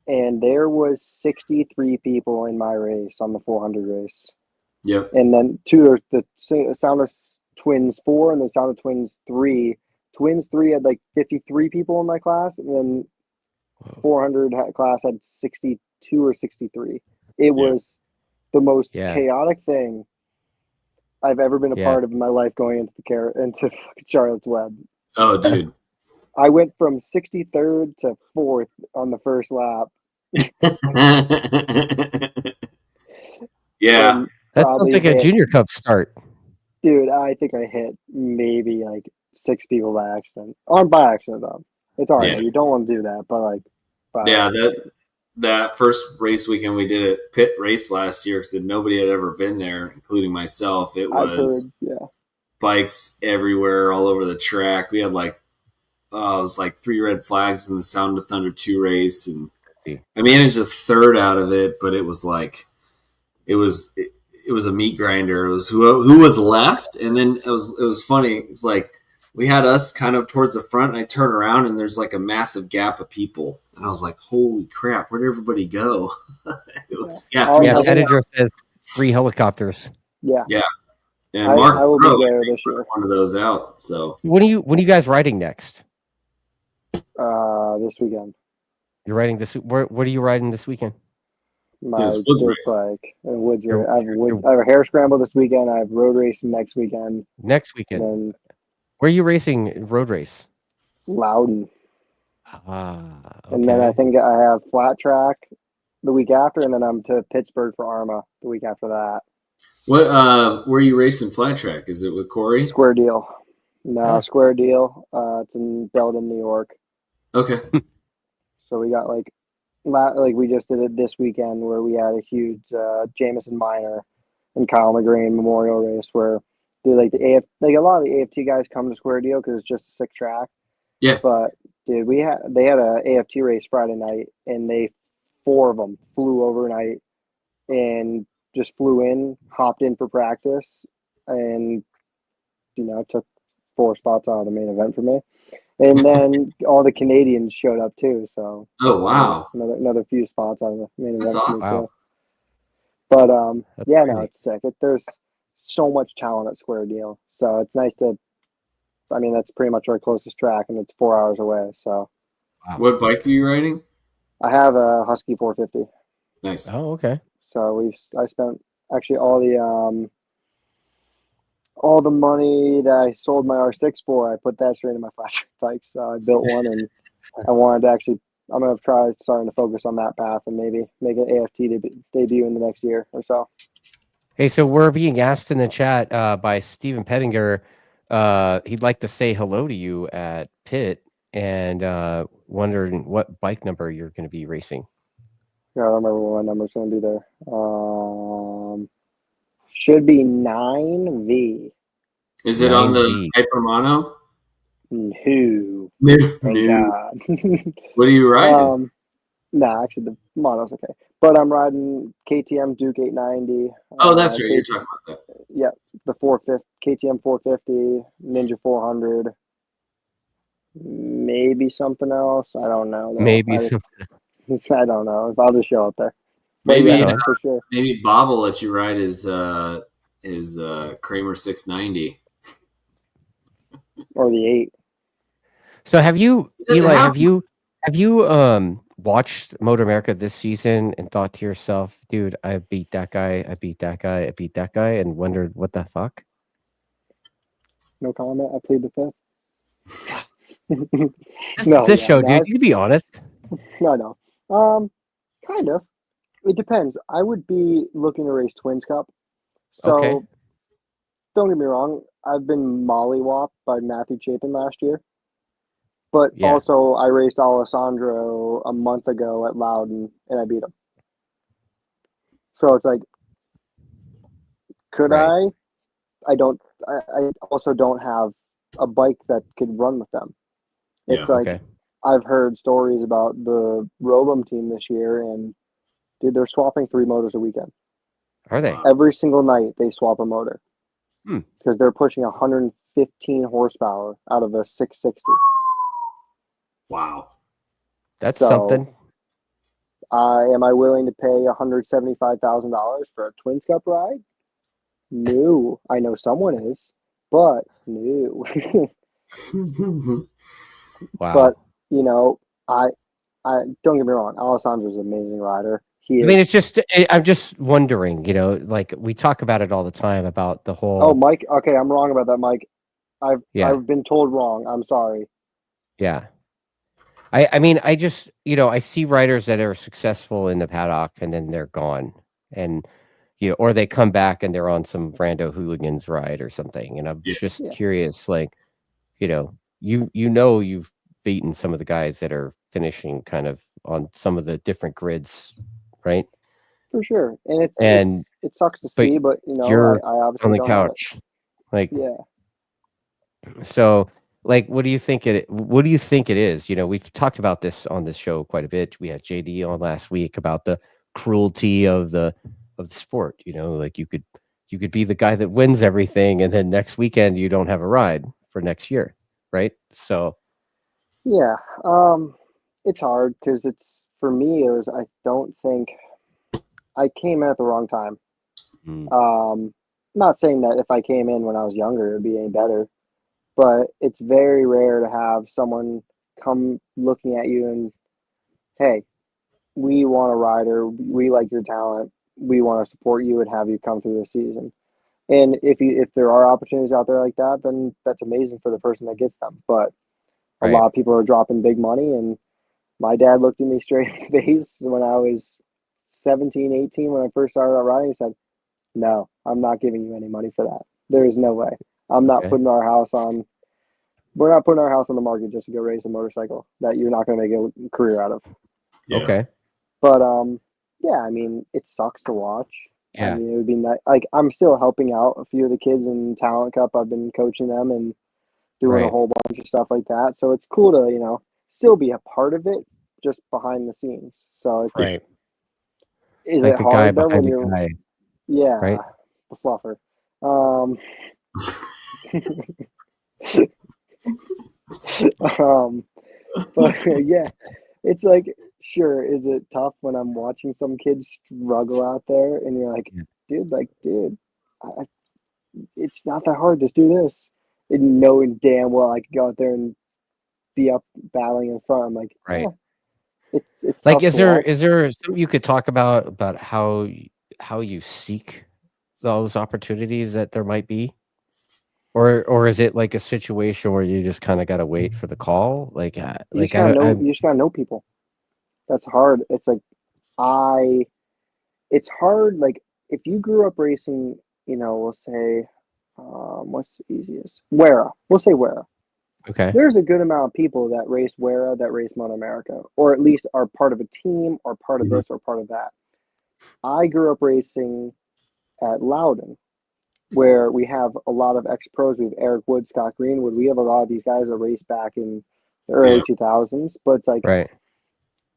[SPEAKER 3] And there was 63 people in my race on the 400 race.
[SPEAKER 1] Yep.
[SPEAKER 3] And then the Sound of Twins 4 and the Sound of Twins 3. Twins 3 had like 53 people in my class, and then 400 class had 62 or 63. It was the most chaotic thing I've ever been a part of in my life going into Charlotte's Web.
[SPEAKER 1] Oh, dude.
[SPEAKER 3] I went from 63rd to 4th on the first lap.
[SPEAKER 1] Yeah.
[SPEAKER 2] That sounds like a junior cup start.
[SPEAKER 3] Dude, I think I hit maybe like 6 people by accident. Or by accident, though. It's all right.
[SPEAKER 1] Yeah.
[SPEAKER 3] You don't want to do that, but like.
[SPEAKER 1] Yeah, that first race weekend we did at Pit Race last year, because nobody had ever been there, including myself. It was bikes everywhere, all over the track. We had like, it was like 3 red flags in the Sound of Thunder 2 race, and I managed a third out of it, but it was like, it was a meat grinder. It was who was left, and then it was funny. It's like we had us kind of towards the front, and I turn around and there's like a massive gap of people, and I was like, "Holy crap! Where'd everybody go?" It was
[SPEAKER 2] Editor says 3 helicopters.
[SPEAKER 3] Yeah.
[SPEAKER 1] And
[SPEAKER 3] I
[SPEAKER 1] Mark
[SPEAKER 3] will be there this year.
[SPEAKER 1] One of those out. So
[SPEAKER 2] when are you guys riding next?
[SPEAKER 3] This weekend.
[SPEAKER 2] You're riding this. What are you riding this weekend?
[SPEAKER 3] My dirt bike and woods race. I have a hair scramble this weekend. I have road racing next weekend.
[SPEAKER 2] Where are you racing road race?
[SPEAKER 3] Loudon.
[SPEAKER 2] Okay.
[SPEAKER 3] And then I think I have flat track the week after, and then I'm to Pittsburgh for AHRMA the week after that.
[SPEAKER 1] What? Where are you racing flat track? Is it with Corey?
[SPEAKER 3] Square Deal. No, Square Deal. It's in Belden, New York.
[SPEAKER 1] Okay.
[SPEAKER 3] So we got like we just did it this weekend where we had a huge Jameson Minor and Kyle McGrain memorial race where a lot of the AFT guys come to Square Deal because it's just a sick track.
[SPEAKER 1] Yeah.
[SPEAKER 3] But dude, they had a AFT race Friday night, and 4 of them flew overnight and just flew in, hopped in for practice, and took 4 spots out of the main event for me. And then all the Canadians showed up too. So
[SPEAKER 1] wow,
[SPEAKER 3] another few spots out of the main event.
[SPEAKER 1] That's awesome.
[SPEAKER 3] Wow. But no, it's sick. There's so much talent at Square Deal, so it's nice to. I mean, that's pretty much our closest track, and it's 4 hours away. So,
[SPEAKER 1] what bike are you riding?
[SPEAKER 3] I have a Husky 450.
[SPEAKER 1] Nice.
[SPEAKER 2] Oh, okay.
[SPEAKER 3] So I spent actually all the money that I sold my R6 for. I put that straight in my flat track bike. So I built one, and I wanted to actually. I'm gonna try starting to focus on that path and maybe make an AFT debut in the next year or so.
[SPEAKER 2] Hey, so we're being asked in the chat by Steven Pettinger. He'd like to say hello to you at Pitt and wondering what bike number you're going to be racing.
[SPEAKER 3] Yeah, I don't remember what my number's going to be there. Should be 9V.
[SPEAKER 1] Is it 9V. On the Hypermono?
[SPEAKER 3] No.
[SPEAKER 1] What are you riding?
[SPEAKER 3] Actually, the mono's okay. But I'm riding KTM Duke 890.
[SPEAKER 1] Oh, that's right. You're talking about that.
[SPEAKER 3] Yeah, the 450 KTM 450, Ninja 400. Maybe something else. I don't know.
[SPEAKER 2] Maybe something.
[SPEAKER 3] I don't know. I'll just show up there.
[SPEAKER 1] Maybe for sure. Maybe Bob will let you ride his Kramer 690
[SPEAKER 3] or the 8.
[SPEAKER 2] So have you, Eli? Have you watched Motor America this season and thought to yourself, dude, I beat that guy, I beat that guy, I beat that guy, and wondered what the fuck?
[SPEAKER 3] No comment. I plead the fifth.
[SPEAKER 2] This show, dude. You can be honest.
[SPEAKER 3] No. Kind of. It depends. I would be looking to race Twins Cup. So don't get me wrong. I've been mollywopped by Matthew Chapin last year. But also, I raced Alessandro a month ago at Loudon, and I beat him. So it's like, could I? I don't. I also don't have a bike that could run with them. It's I've heard stories about the Robum team this year, and dude, they're swapping 3 motors a weekend.
[SPEAKER 2] Are they?
[SPEAKER 1] Wow.
[SPEAKER 3] Every single night they swap a motor
[SPEAKER 2] Hmm.
[SPEAKER 3] because they're pushing 115 horsepower out of a 660.
[SPEAKER 1] Wow.
[SPEAKER 2] That's
[SPEAKER 3] So,
[SPEAKER 2] something.
[SPEAKER 3] Am I willing to pay $175,000 for a Twins Cup ride? No, I know someone is, but no.
[SPEAKER 2] Wow.
[SPEAKER 3] But you know, I don't get me wrong. Alessandro's an amazing rider. He
[SPEAKER 2] I mean,
[SPEAKER 3] is.
[SPEAKER 2] it's just I'm just wondering, you know, like we talk about it all the time about the whole.
[SPEAKER 3] Oh, Mike. Okay, I'm wrong about that, Mike.
[SPEAKER 2] Yeah,
[SPEAKER 3] I've been told wrong. I'm sorry.
[SPEAKER 2] yeah. I mean, I just, you know, I see riders that are successful in the paddock and then they're gone, and you know, or they come back and they're on some rando hooligans ride or something, and I'm
[SPEAKER 1] Yeah.
[SPEAKER 2] just
[SPEAKER 3] Yeah.
[SPEAKER 2] curious, like, you know, you know, you've beaten some of the guys that are finishing kind of on some of the different grids, right?
[SPEAKER 3] For sure, and
[SPEAKER 2] And
[SPEAKER 3] it sucks to
[SPEAKER 2] but
[SPEAKER 3] see, but
[SPEAKER 2] you're
[SPEAKER 3] I
[SPEAKER 2] on
[SPEAKER 3] obviously
[SPEAKER 2] the
[SPEAKER 3] don't have it.
[SPEAKER 2] couch, like,
[SPEAKER 3] Yeah.
[SPEAKER 2] so, like, what do you think it is? You know, we've talked about this on this show quite a bit. We had JD on last week about the cruelty of the sport. You know, like you could be the guy that wins everything, and then next weekend you don't have a ride for next year, right? So,
[SPEAKER 3] Yeah. It's hard because it's for me. It was. I don't think I came in at the wrong time.
[SPEAKER 2] mm,
[SPEAKER 3] Not saying that if I came in when I was younger, it'd be any better, but it's very rare to have someone come looking at you and, hey, we want a rider. We like your talent. We want to support you and have you come through the season. And if there are opportunities out there like that, then that's amazing for the person that gets them. But a
[SPEAKER 2] right,
[SPEAKER 3] lot of people are dropping big money, and my dad looked at me straight in the face when I was 17, 18, when I first started out riding. He said, "No, I'm not giving you any money for that. There is no way. I'm not
[SPEAKER 2] okay,
[SPEAKER 3] putting our house on. We're not putting our house on the market just to go race a motorcycle that you're not going to make a career out of."
[SPEAKER 1] Yeah.
[SPEAKER 2] okay,
[SPEAKER 3] But yeah, I mean, it sucks to watch. I
[SPEAKER 2] yeah,
[SPEAKER 3] mean, it would be nice. Like, I'm still helping out a few of the kids in Talent Cup. I've been coaching them and doing a
[SPEAKER 2] right,
[SPEAKER 3] whole bunch of stuff like that. So it's cool to, still be a part of it, just behind the scenes. So it's,
[SPEAKER 2] right.
[SPEAKER 3] is
[SPEAKER 2] Like
[SPEAKER 3] it
[SPEAKER 2] the guy
[SPEAKER 3] hard though
[SPEAKER 2] behind
[SPEAKER 3] when
[SPEAKER 2] the
[SPEAKER 3] you're,
[SPEAKER 2] guy,
[SPEAKER 3] yeah,
[SPEAKER 2] right?
[SPEAKER 3] the fluffer. Um, um, but yeah, it's like, sure, is it tough when I'm watching some kids struggle out there and you're like,
[SPEAKER 2] Yeah,
[SPEAKER 3] dude, I, it's not that hard. Just do this. And knowing damn well I could go out there and be up battling in front. I'm like,
[SPEAKER 2] right.
[SPEAKER 3] it's
[SPEAKER 2] Like,
[SPEAKER 3] tough to watch.
[SPEAKER 2] is there something you could talk about how you seek those opportunities that there might be? Or is it like a situation where you just kinda gotta wait for the call? Like, I don't I'm
[SPEAKER 3] You just gotta know people. That's hard. It's like I it's hard, like if you grew up racing, we'll say what's the easiest? Wera. We'll say Wera.
[SPEAKER 2] okay.
[SPEAKER 3] There's a good amount of people that race Wera that race Moto America, or at least are part of a team or part of
[SPEAKER 1] Mhm.
[SPEAKER 3] this or part of that. I grew up racing at Loudon, where we have a lot of ex pros. We have Eric Wood, Scott Greenwood. We have a lot of these guys that raced back in the early
[SPEAKER 1] Yeah.
[SPEAKER 3] 2000s, but it's like
[SPEAKER 2] Right,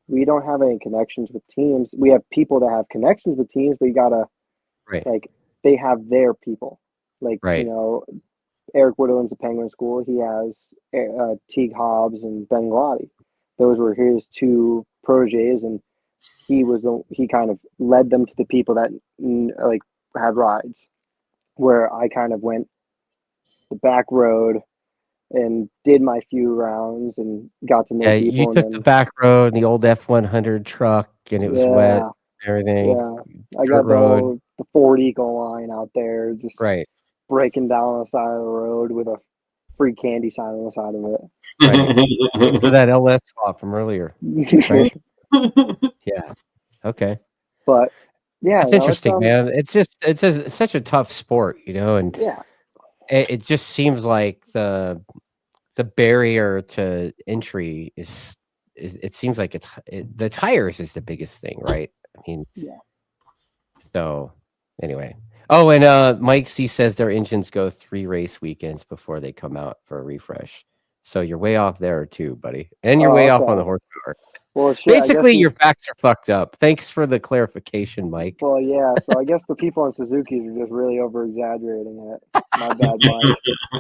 [SPEAKER 3] we don't have any connections with teams. We have people that have connections with teams, but you gotta
[SPEAKER 2] right,
[SPEAKER 3] like they have their people. Like
[SPEAKER 2] right.
[SPEAKER 3] Eric Wood owns the Penguin School. He has Teague Hobbs and Ben Glotty. Those were his two proteges, and he kind of led them to the people that like had rides. Where I kind of went the back road and did my few rounds and got to know
[SPEAKER 2] Yeah, you
[SPEAKER 3] people, and
[SPEAKER 2] took the
[SPEAKER 3] then
[SPEAKER 2] back road, the old F-100 truck, and it was wet,
[SPEAKER 3] yeah,
[SPEAKER 2] everything,
[SPEAKER 3] yeah, I
[SPEAKER 2] dirt
[SPEAKER 3] got the
[SPEAKER 2] road.
[SPEAKER 3] whole the Ford Eagle line out there, just
[SPEAKER 2] Right,
[SPEAKER 3] breaking down on the side of the road with a free candy sign on the side of
[SPEAKER 2] right. Waiting for that LS swap from earlier, right?
[SPEAKER 3] it.
[SPEAKER 2] Yeah, okay.
[SPEAKER 3] But yeah,
[SPEAKER 2] That's
[SPEAKER 3] it's
[SPEAKER 2] interesting, man. It's such a tough sport, you know, and
[SPEAKER 3] yeah,
[SPEAKER 2] it just seems like the barrier to entry is it seems like the tires is the biggest thing, right? I mean,
[SPEAKER 3] yeah.
[SPEAKER 2] so anyway. Oh, and Mike C says their engines go 3 race weekends before they come out for a refresh. So you're way off there too, buddy. And you're way off on the
[SPEAKER 3] okay.
[SPEAKER 2] horsepower.
[SPEAKER 3] Well, shit,
[SPEAKER 2] Basically, your facts are fucked up. Thanks for the clarification, Mike.
[SPEAKER 3] Well, yeah. So I guess the people on Suzuki's are just really over exaggerating it. My bad, Mike.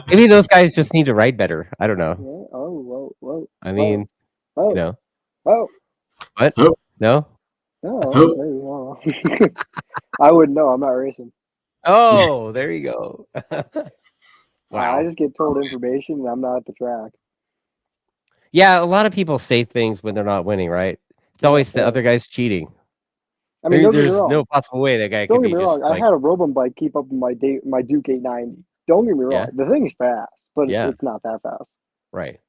[SPEAKER 2] Maybe those guys just need to ride better. I don't know.
[SPEAKER 3] Yeah. Oh, whoa.
[SPEAKER 2] I mean,
[SPEAKER 3] oh,
[SPEAKER 2] you know.
[SPEAKER 3] Oh.
[SPEAKER 2] What?
[SPEAKER 1] Oh.
[SPEAKER 2] No?
[SPEAKER 3] No. Maybe, I wouldn't know. I'm not racing.
[SPEAKER 2] Oh, there you go.
[SPEAKER 3] Wow. I just get told information and I'm not at the track.
[SPEAKER 2] Yeah, a lot of people say things when they're not winning, right? It's always the other guy's cheating.
[SPEAKER 3] I mean,
[SPEAKER 2] there's no possible way that guy could be just
[SPEAKER 3] wrong.
[SPEAKER 2] like...
[SPEAKER 3] I had a Robin bike keep up with my Duke 890. Don't get me wrong.
[SPEAKER 2] Yeah.
[SPEAKER 3] The thing's fast, but it's not that fast.
[SPEAKER 2] Right.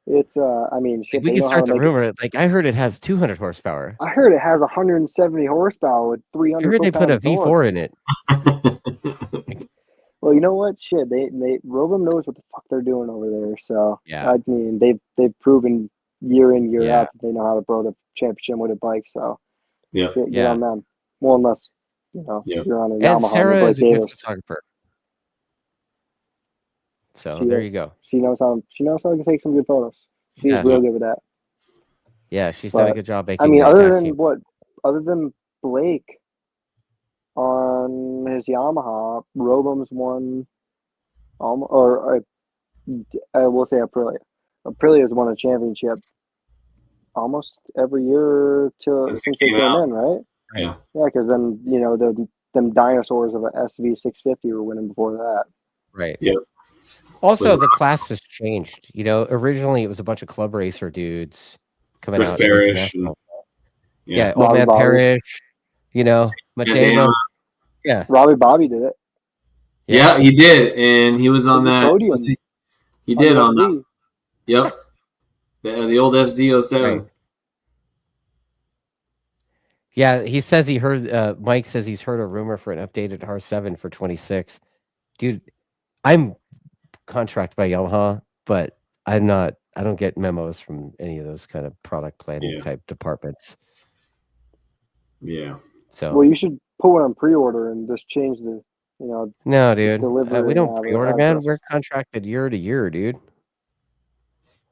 [SPEAKER 3] It's I mean, shit.
[SPEAKER 2] We can start the rumor. Like, I heard it has 200 horsepower.
[SPEAKER 3] I heard it has 170 horsepower with 300.
[SPEAKER 2] I heard they put a V4 in it.
[SPEAKER 3] Well, you know what? Shit, they Robin knows what the fuck they're doing over there. So
[SPEAKER 2] yeah,
[SPEAKER 3] I mean, they've proven year in year out that they know how to blow the championship with a bike. So
[SPEAKER 1] yeah,
[SPEAKER 3] get on them. Well, unless you're on a Yamaha.
[SPEAKER 2] And Sarah is a good photographer. So there you go.
[SPEAKER 3] She knows how to take some good photos. She's real good with that.
[SPEAKER 2] Yeah, she's done a good job making.
[SPEAKER 3] I mean, other than Blake on his Yamaha, Robum's won, or I will say Aprilia. Aprilia's won a championship almost every year since they came in, right?
[SPEAKER 1] Yeah.
[SPEAKER 3] Yeah, because then them dinosaurs of a SV650 were winning before that.
[SPEAKER 2] Right.
[SPEAKER 1] Yeah.
[SPEAKER 2] Also, the class has changed. Originally it was a bunch of club racer dudes coming out.
[SPEAKER 1] Parrish.
[SPEAKER 2] Old Man Parrish. Matema. Yeah.
[SPEAKER 3] Robbie Bobby did it.
[SPEAKER 1] Yeah, he did, and he was on that.
[SPEAKER 3] Podium.
[SPEAKER 1] He did on that. Yep. The old FZ07. Right.
[SPEAKER 2] Yeah, he says he heard. Mike says he's heard a rumor for an updated R7 for 26. Dude, I'm contracted by Yamaha, but I don't get memos from any of those kind of product planning type departments.
[SPEAKER 1] Yeah.
[SPEAKER 2] So
[SPEAKER 3] well, you should put one on pre-order and just change the
[SPEAKER 2] No, dude. We don't pre-order, man. We're contracted year to year, dude.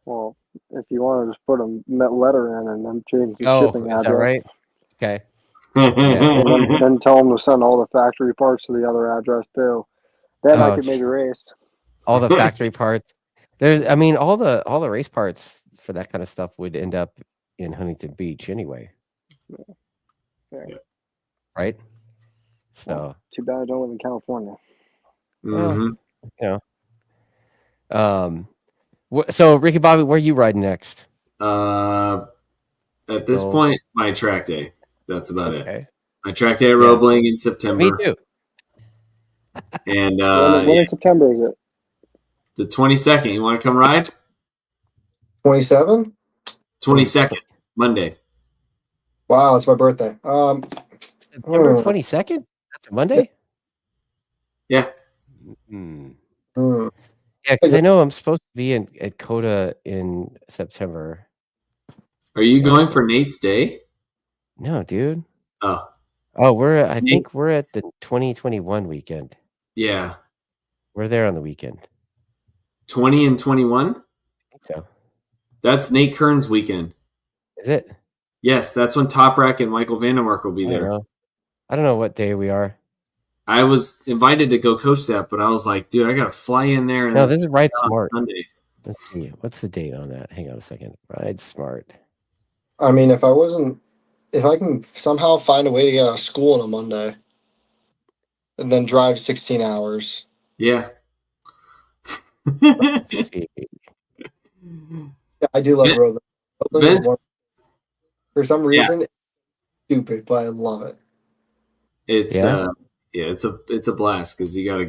[SPEAKER 3] Well, if you want to just put a letter in and then change the shipping address.
[SPEAKER 2] Is that right? Okay.
[SPEAKER 3] And then tell them to send all the factory parts to the other address too. Then I could maybe race.
[SPEAKER 2] All the factory parts. All the race parts for that kind of stuff would end up in Huntington Beach anyway.
[SPEAKER 3] Yeah.
[SPEAKER 2] Right? So
[SPEAKER 3] well, too bad I don't live in California.
[SPEAKER 1] Mm-hmm.
[SPEAKER 2] So Ricky-Bobby, where are you riding next?
[SPEAKER 1] At this point, my track day. That's about it. My track day at Roebling in September.
[SPEAKER 2] Me too.
[SPEAKER 1] And
[SPEAKER 3] when in September is it?
[SPEAKER 1] The 22nd. You want to come ride?
[SPEAKER 3] 27?
[SPEAKER 2] 22nd,
[SPEAKER 1] Monday.
[SPEAKER 3] Wow, it's my birthday.
[SPEAKER 2] September 22nd? That's a Monday?
[SPEAKER 1] Yeah.
[SPEAKER 2] Yeah, because I know I'm supposed to be at COTA in September.
[SPEAKER 1] Are you going for Nate's day?
[SPEAKER 2] No, dude.
[SPEAKER 1] Oh,
[SPEAKER 2] I think we're at the 2021 weekend.
[SPEAKER 1] Yeah.
[SPEAKER 2] We're there on the weekend.
[SPEAKER 1] 20 and 21?
[SPEAKER 2] I think so.
[SPEAKER 1] That's Nate Kern's weekend.
[SPEAKER 2] Is it?
[SPEAKER 1] Yes, that's when Top Rack and Michael Vandermark will be there.
[SPEAKER 2] I don't know what day we are.
[SPEAKER 1] I was invited to go coach that, but I was like, dude, I got to fly in there.
[SPEAKER 2] No, this is Ride Smart.
[SPEAKER 1] Sunday.
[SPEAKER 2] Let's see. What's the date on that? Hang on a second. Ride Smart.
[SPEAKER 4] I mean, if I can somehow find a way to get out of school on a Monday and then drive 16 hours.
[SPEAKER 1] Yeah.
[SPEAKER 4] Yeah, I do love Roebling. For some reason, it's stupid, but I love it.
[SPEAKER 1] It's it's a blast because you gotta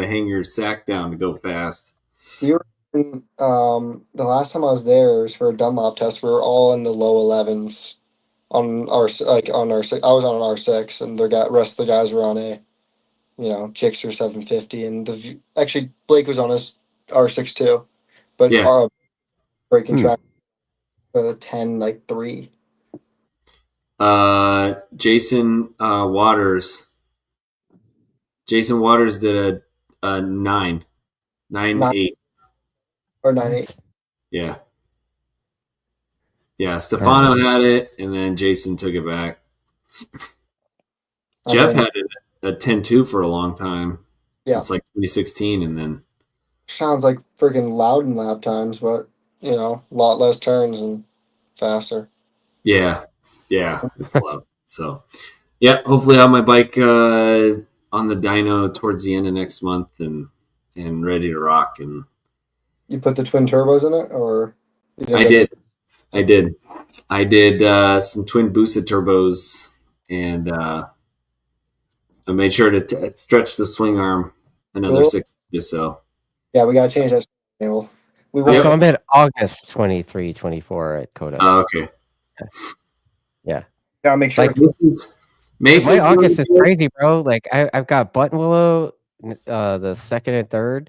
[SPEAKER 1] hang your sack down to go fast.
[SPEAKER 4] We were the last time I was there, it was for a Dunlop test. We were all in the low 11s on our I was on an R6, and the rest of the guys were on a Gixxer 750, and actually Blake was on his R6 too, but breaking track 10-3.
[SPEAKER 1] Jason Waters did a 9.8.
[SPEAKER 4] or 9.8.
[SPEAKER 1] Yeah. Yeah, Stefano had it, and then Jason took it back. Jeff had it at 10.2 for a long time, since like 2016, and then
[SPEAKER 4] sounds like freaking loud in lap times, but a lot less turns and faster.
[SPEAKER 1] yeah, it's loud. So, yeah, hopefully I'll have my bike on the dyno towards the end of next month and ready to rock. And
[SPEAKER 4] you put the twin turbos in it, or
[SPEAKER 1] I did some twin boosted turbos, and I made sure to stretch the swing arm another 6 inches. So
[SPEAKER 4] yeah, we gotta change that. So
[SPEAKER 2] I'm at August 23, 24 at Coda.
[SPEAKER 1] Oh, okay.
[SPEAKER 2] Yeah.
[SPEAKER 4] Gotta make sure.
[SPEAKER 2] Like,
[SPEAKER 1] my
[SPEAKER 2] August is crazy, bro. Like I've got Buttonwillow the 2nd and 3rd,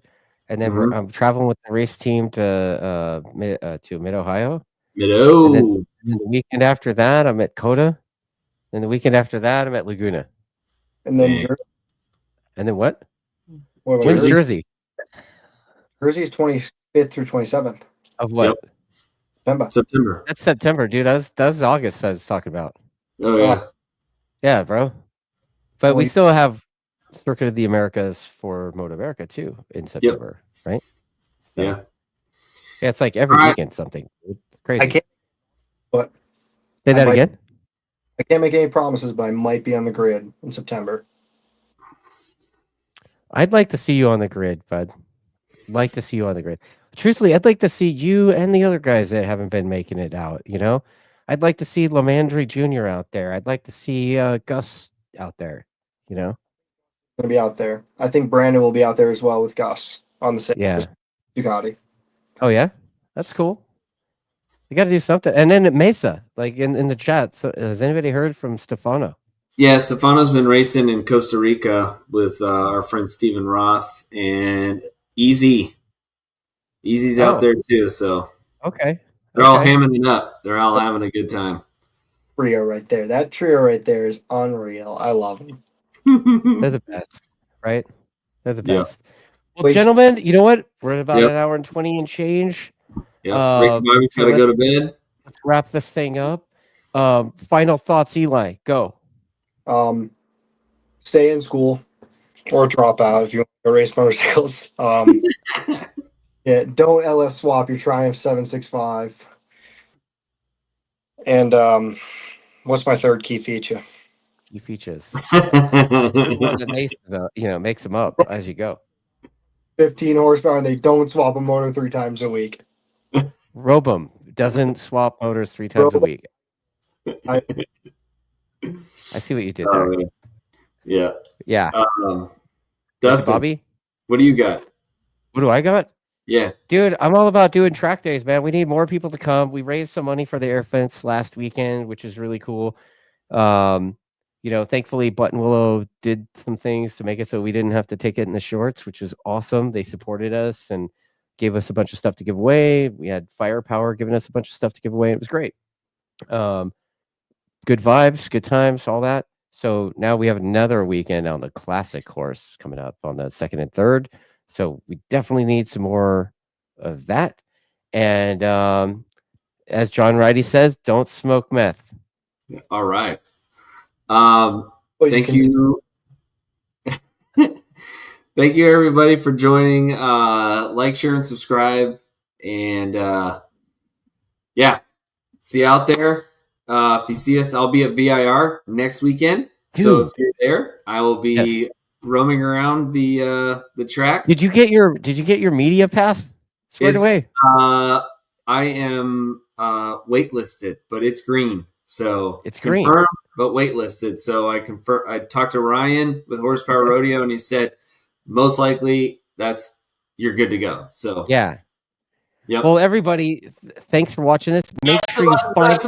[SPEAKER 2] and then I'm traveling with the race team to Mid Ohio. And then the weekend after that, I'm at Coda. And the weekend after that, I'm at Laguna.
[SPEAKER 4] And then
[SPEAKER 2] what? When's Jersey?
[SPEAKER 4] Jersey's 25th through 27th.
[SPEAKER 2] Of what?
[SPEAKER 4] Yep.
[SPEAKER 1] September.
[SPEAKER 2] That's September, dude. That's August I was talking about.
[SPEAKER 1] Oh, yeah.
[SPEAKER 2] Yeah, bro. But we still have Circuit of the Americas for Moto America, too, in September, right? So,
[SPEAKER 1] yeah,
[SPEAKER 2] it's like every weekend something. It's crazy.
[SPEAKER 4] I can't. But
[SPEAKER 2] say that again.
[SPEAKER 4] I can't make any promises, but I might be on the grid in September.
[SPEAKER 2] I'd like to see you on the grid, bud. Like to see you on the grid. Truthfully, I'd like to see you and the other guys that haven't been making it out. I'd like to see Lamandry Jr. out there. I'd like to see Gus out there.
[SPEAKER 4] Gonna be out there. I think Brandon will be out there as well with Gus on the same Ducati.
[SPEAKER 2] Oh yeah, that's cool. You got to do something. And then at Mesa, like in the chat. So has anybody heard from Stefano?
[SPEAKER 1] Yeah, Stefano's been racing in Costa Rica with our friend Stephen Roth and Easy's out there too. So they're all hamming it up. They're all having a good time.
[SPEAKER 4] Trio right there. That trio right there is unreal. I love them.
[SPEAKER 2] They're the best, right? They're the best.
[SPEAKER 1] Yeah.
[SPEAKER 2] Well, gentlemen, you know what? We're at about an hour and 20 and change.
[SPEAKER 1] Yeah, Ricky-Bobby's got to go to bed.
[SPEAKER 2] Let's wrap this thing up. Final thoughts, Eli. Go.
[SPEAKER 4] Stay in school or drop out if you want to go race motorcycles. Yeah, don't LS swap your Triumph 765. And what's my third key feature?
[SPEAKER 2] Key features. That makes them up as you go.
[SPEAKER 4] 15 horsepower, and they don't swap a motor 3 times a week.
[SPEAKER 2] Robum doesn't swap motors 3 times a week. I see what you did there.
[SPEAKER 1] Yeah.
[SPEAKER 2] Yeah.
[SPEAKER 1] Dustin,
[SPEAKER 2] Bobby,
[SPEAKER 1] what do you got?
[SPEAKER 2] What do I got?
[SPEAKER 1] Yeah.
[SPEAKER 2] Dude, I'm all about doing track days, man. We need more people to come. We raised some money for the air fence last weekend, which is really cool. Thankfully Buttonwillow did some things to make it so we didn't have to take it in the shorts, which is awesome. They supported us and gave us a bunch of stuff to give away. We had Firepower giving us a bunch of stuff to give away. It was great. Good vibes, good times, all that. So now we have another weekend on the classic course coming up on the 2nd and 3rd. So we definitely need some more of that. And as John Ridey says, don't smoke meth.
[SPEAKER 1] All right. Thank you. Thank you, everybody, for joining. Like, share, and subscribe. And see you out there. If you see us, I'll be at VIR next weekend. Dude. So if you're there, I will be roaming around the track.
[SPEAKER 2] Did you get your media pass squared away?
[SPEAKER 1] I am waitlisted, but it's green. So
[SPEAKER 2] it's green,
[SPEAKER 1] confirmed, but waitlisted. So I talked to Ryan with Horsepower Rodeo, and he said most likely you're good to go. So
[SPEAKER 2] yeah.
[SPEAKER 1] Yep.
[SPEAKER 2] Well, everybody, thanks for watching this. Make sure you find,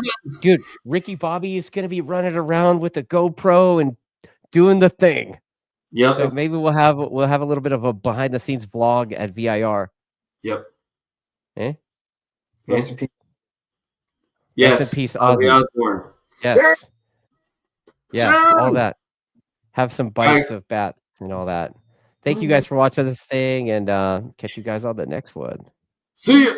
[SPEAKER 2] dude, Ricky-Bobby is going to be running around with the GoPro and doing the thing.
[SPEAKER 1] Yep.
[SPEAKER 2] So maybe we'll have a little bit of a behind the scenes vlog at VIR.
[SPEAKER 1] Yep.
[SPEAKER 4] Rest in peace.
[SPEAKER 1] Yes.
[SPEAKER 2] Rest in peace, Ozzy.
[SPEAKER 1] Osbourne.
[SPEAKER 2] Yes. Yeah, all that. Have some bites of bats and all that. Thank you guys for watching this thing, and catch you guys on the next one.
[SPEAKER 1] See ya.